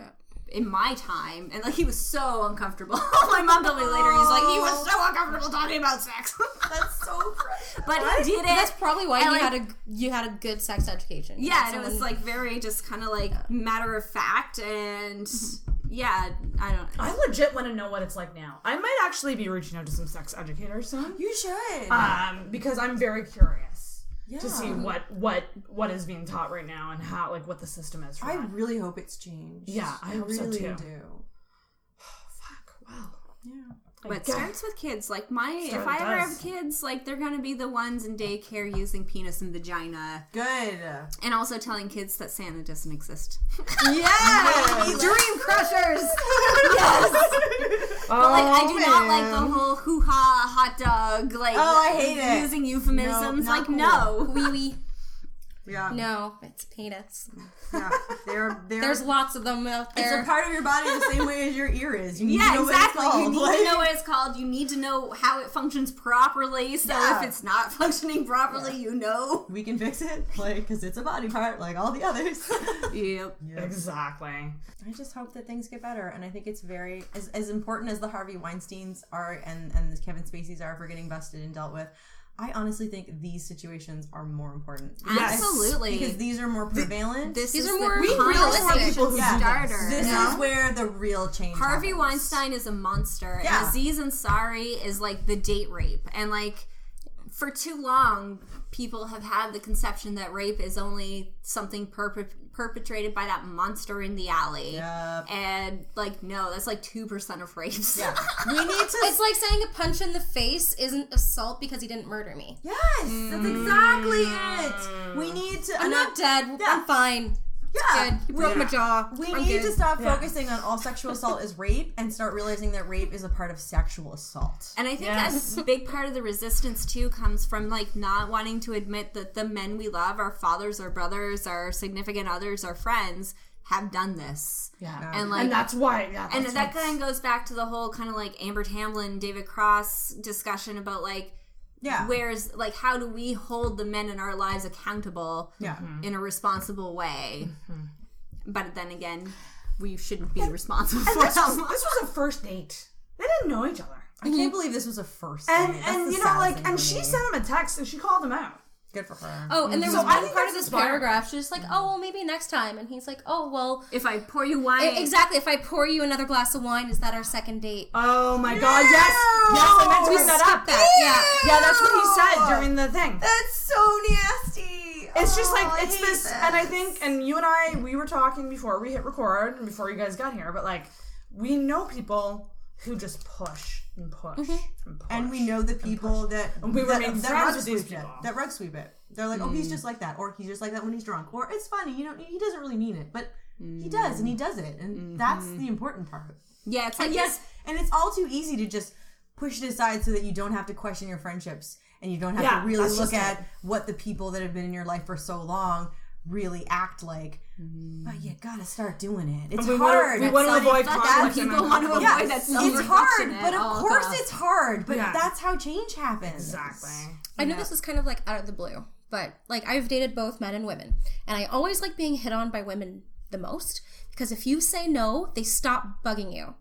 in my time, and, like, he was so uncomfortable. My mom told me later, he's like, he was so uncomfortable talking about sex. That's so precious. But he did it. That's probably why and, you had a good sex education. Yeah, and it was, like, very just kind of, like, matter of fact, and yeah, I don't know. I legit want to know what it's like now. I might actually be reaching out to some sex educators soon. You should. Because I'm very curious. Yeah. To see what is being taught right now and how, like, what the system is for I that. really hope it's changed. Yeah, I hope so really too. do. Fuck, wow. Yeah. But it starts with kids. Like, if I ever have kids, like, they're gonna be the ones in daycare using penis and vagina. Good. And also telling kids that Santa doesn't exist. Yeah! Dream crushers! Yes! But, like, I do not like the whole hoo-ha, hot dog, like, I hate it. using euphemisms. No, not like, cool. no. Wee-wee. Yeah. No, it's penis. Yeah. There's lots of them out there. It's a part of your body the same way as your ear is. You need to know exactly. what it's called. You need to know what it's called. You need to know how it functions properly. So if it's not functioning properly, you know. We can fix it, like, because it's a body part, like all the others. Yep. Exactly. I just hope that things get better, and I think it's very as important as the Harvey Weinsteins are and the Kevin Spaceys are for getting busted and dealt with. I honestly think these situations are more important. Absolutely. Because these are more prevalent. These are more realistic starters. This is where the real change Harvey happens. Weinstein is a monster. Yeah. And Aziz Ansari is like the date rape. And like for too long, people have had the conception that rape is only something perpetrated by that monster in the alley. Yep. And like, no, that's like 2% of rapes. Yeah. We need to... It's like saying a punch in the face isn't assault because he didn't murder me. Yes, that's exactly it. We need to... I'm not dead. Yeah. I'm fine. Yeah. Good. You broke my jaw. We I'm need good. to stop focusing on all sexual assault as rape and start realizing that rape is a part of sexual assault. And I think that's a big part of the resistance too comes from like not wanting to admit that the men we love, our fathers, our brothers, our significant others, our friends, have done this. Yeah. And like, and that's why. Yeah, and that kind of goes back to the whole kind of like Amber Tamblyn, David Cross discussion about like, where's like how do we hold the men in our lives accountable in a responsible way? But then again, we shouldn't be responsible for them. This was a first date. They didn't know each other. I can't believe this was a first date. And you know, like, and she sent him a text and she called him out. Good for her. Oh, and there was So I one think part that's of this inspiring. paragraph. She's just like, oh, well, maybe next time. And he's like, oh, well. If I pour you wine. Exactly. If I pour you another glass of wine, is that our second date? Oh my god, yes! Yes, I meant to bring that up. Yeah, that's what he said during the thing. That's so nasty. It's just like, it's this, and I think, and you and I, we were talking before we hit record, and before you guys got here, but like, we know people who just push and push and push. And we know the people that we remain friends with these people. That rug sweep it. They're like, oh, he's just like that, or he's just like that when he's drunk, or it's funny, you know, he doesn't really mean it, but he does, and he does it, and that's the important part. Yeah, it's like And yes, and it's all too easy to just push it aside so that you don't have to question your friendships, and you don't have to really look at what the people that have been in your life for so long really act like. But you gotta start doing it. It's hard. We want to avoid conflict. people want to avoid that it's hard, but of course it's hard. But Yeah. that's how change happens. Exactly. I know this is kind of like out of the blue, but like I've dated both men and women, and I always like being hit on by women the most because if you say no, they stop bugging you.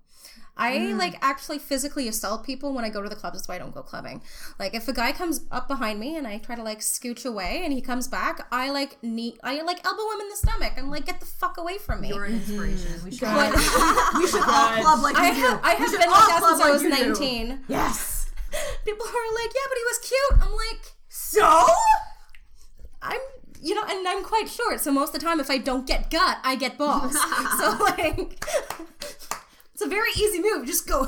I like actually physically assault people when I go to the clubs. That's why I don't go clubbing. Like if a guy comes up behind me and I try to like scooch away and he comes back, I elbow him in the stomach and like get the fuck away from me. You're an inspiration. We should we should all club like you do. I have been like that since I was 19. Yes. People are like, yeah, but he was cute. I'm like, So? you know, and I'm quite short, so most of the time if I don't get gut, I get balls. So, like, it's a very easy move. Just go,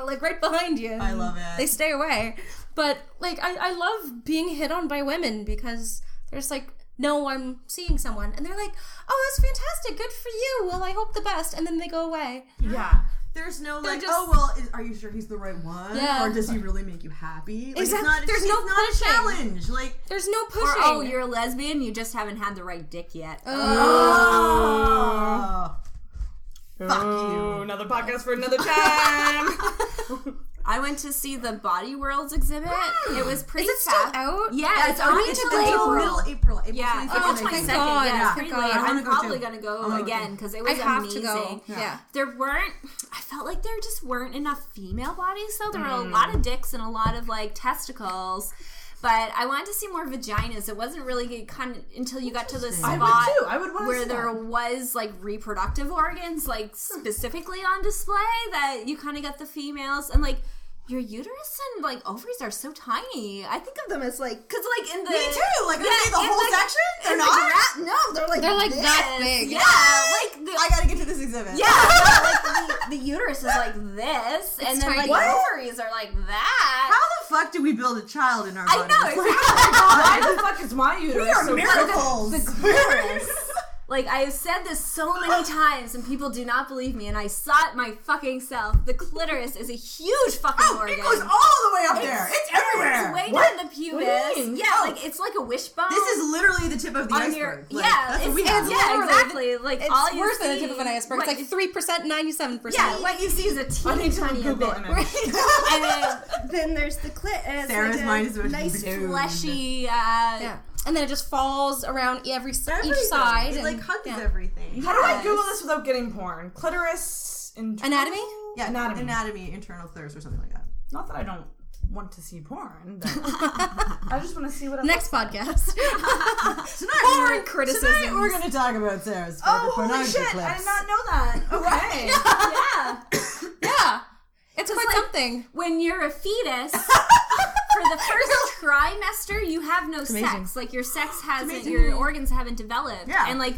like, right behind you. I love it. They stay away. But, like, I love being hit on by women because there's, like, no, I'm seeing someone. And they're like, oh, that's fantastic. Good for you. Well, I hope the best. And then they go away. Yeah. There's no like, just, oh well, are you sure he's the right one? Yeah. Or does he really make you happy? Like, Exactly. It's not a challenge. Like, there's no pushing. Or, oh, you're a lesbian, you just haven't had the right dick yet. oh. Fuck you. Another podcast for another time. I went to see the Body Worlds exhibit. It was pretty Is it still out? Yeah, it's on April Yeah, April 22nd. God. Yeah, it's pretty God. late. I wanna I'm go probably too. going to go again because it was I have amazing. to go. Yeah. I felt like there just weren't enough female bodies, though. There were a lot of dicks and a lot of, like, testicles. But I wanted to see more vaginas. It wasn't really kind of until you got to the spot I would want where see there that. was, like, reproductive organs, like, specifically on display that you kind of got the females. And, like, your uterus and, like, ovaries are so tiny. I think of them as, like, because, like, in the... Me too! Like, are they the in whole section? They're not? No, they're, like, They're that big. Yeah, like... I gotta get to this exhibit. Yeah, like, the uterus is like this, and then, tiny. like, the ovaries are like that. How the fuck do we build a child in our bodies? I know, exactly. Why the fuck is my uterus? We are so miracles. The clitoris. Like, I have said this so many times, and people do not believe me, and I saw it my fucking self. The clitoris is a huge fucking organ. It goes all the way up there. It's everywhere. It's way What? down the pubis. What do you mean? Yeah, like, it's like a wishbone. This is literally the tip of the on iceberg. your... Like, yeah, that's what we have. yeah, exactly. Like, It's all you worse than the see- tip of an iceberg. It's what- like 3%, 97%. Yeah, what you see is a teeny tiny Google bit. image. And then there's the clit, and it's Sarah's like mind is about to nice bloom. fleshy. Yeah. And then it just falls around each side. It like hugs everything. How do I Google this without getting porn? Clitoris Anatomy? Yeah, Anatomy. internal thirst or something like that. Not that I don't want to see porn, but I just want to see what it Next podcast. Porn criticisms. Tonight we're going to talk about Sarah's favorite Oh, holy pornography shit! clips. I did not know that. Okay. Yeah. It's quite like, something. When you're a fetus, for the first trimester, you have no sex. Like, your sex hasn't, your organs haven't developed. Yeah. And, like,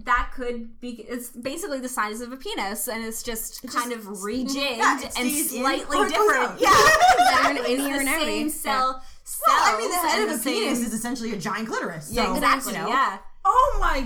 that could be, it's basically the size of a penis, and it's just kind of rejigged and slightly different. Yeah. Better It's in or an the same outie. cells. Well, I mean, the head and of a same- penis is essentially a giant clitoris. Yeah, So, exactly. you know. Yeah. Oh my.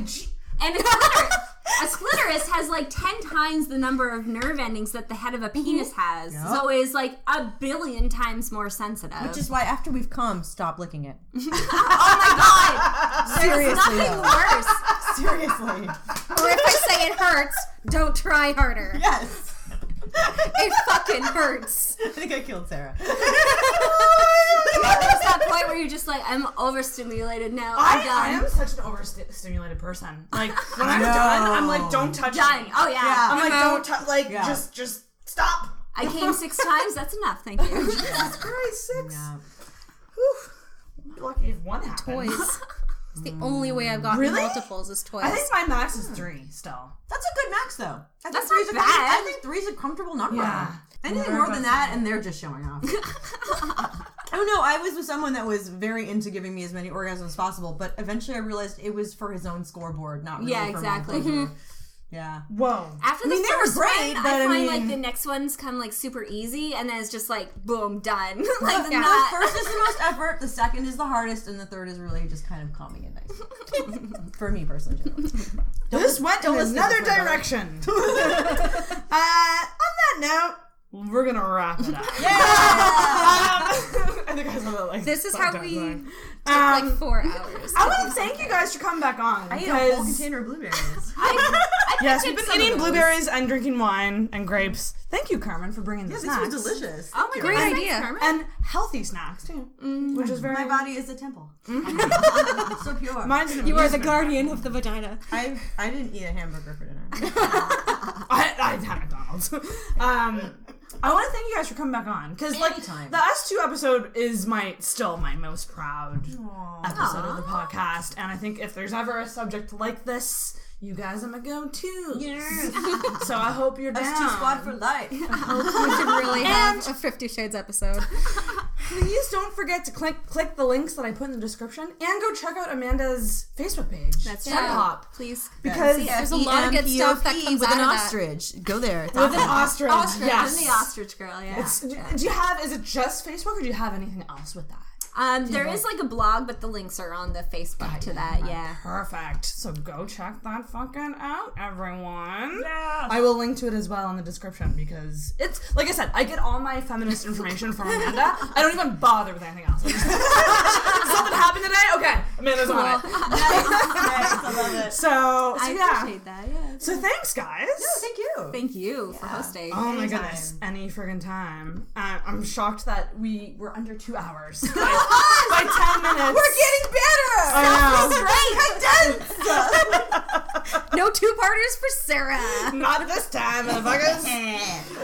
And a clitoris has like 10 times the number of nerve endings that the head of a penis has. Yep. So it's like 1 billion times more sensitive. Which is why after we've come, stop licking it. Oh my god! There's Seriously, nothing though. worse. Seriously. Or if I say it hurts, don't try harder. Yes. It fucking hurts. I think I killed Sarah. There's that point where you're just like, I'm overstimulated now. I'm done. I am such an overstimulated person. Like when I'm done, I'm like, don't touch Done. me. Oh yeah. I'm like, don't touch. Like Yeah. just stop. I came 6 times. That's enough. Thank you. Jesus Christ, 6. Yeah. Whew. You're lucky if one happens. Toys. It's the only way I've gotten Really? multiples is toys. I think my max is 3 still. That's a good max, though. I think That's three's not a good- bad. I think 3's a comfortable number. Yeah. Anything more than that, and they're just showing off. Oh no, I was with someone that was very into giving me as many orgasms as possible, but eventually I realized it was for his own scoreboard, not really Yeah, for exactly. my pleasure. Yeah. Whoa. After I mean, the they were first great, one, but I I find mean- like the next ones come like super easy, and then it's just like boom, done. Like The not. first is the most effort, the second is the hardest, and the third is really just kind of calming and nice. For me personally, generally. This went in listen to another this, my direction. On that note, we're gonna wrap it up. I think I saw that like. This is how we took like 4 hours. I want to thank you guys for coming back on. I ate a whole because- container of blueberries. Yes, we've been some of eating those. blueberries and drinking wine and grapes. Thank you, Carmen, for bringing the This snacks. was delicious. Oh my Great god, idea. Carmen. And healthy snacks too, which is very. My body is a temple. So pure. Mine's an You are the amusement guardian of the vagina. I didn't eat a hamburger for dinner. I had McDonald's. I want to thank you guys for coming back on because like Anytime. the S2 episode is still my most proud episode of the podcast, and I think if there's ever a subject like this, you guys are my go-to. Yes. So I hope you're down. S2 squad for life. We should really have a 50 Shades episode. Please don't don't forget to click the links that I put in the description and go check out Amanda's Facebook page. That's Fempop. Please. Because there's a lot of good stuff that comes with out an of that. ostrich. Go there. It's with awesome. an ostrich. Yes. I'm the ostrich girl, yeah. Do you have, is it just Facebook or do you have anything else with that? There is like a blog, but the links are on the Facebook to that, yeah. Perfect. So go check that fucking out, everyone. Yes. I will link to it as well in the description because it's, like I said, I get all my feminist information from Amanda. I don't even bother with anything else. Something happened today? Okay, Amanda's on it. Nice. I love it. So I yeah. appreciate that, yeah. So thanks, guys. Thank you. Thank you for hosting. Oh my Anytime. goodness, any friggin' time. I'm shocked that we were under 2 hours. By 10 minutes. We're getting better. I know. Condensed. No two-parters for Sarah. Not this time, motherfuckers.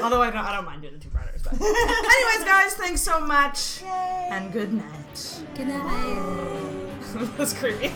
Although I don't mind doing the 2-parters. But anyways, guys, thanks so much. Yay. And good night. Good night. That's creepy.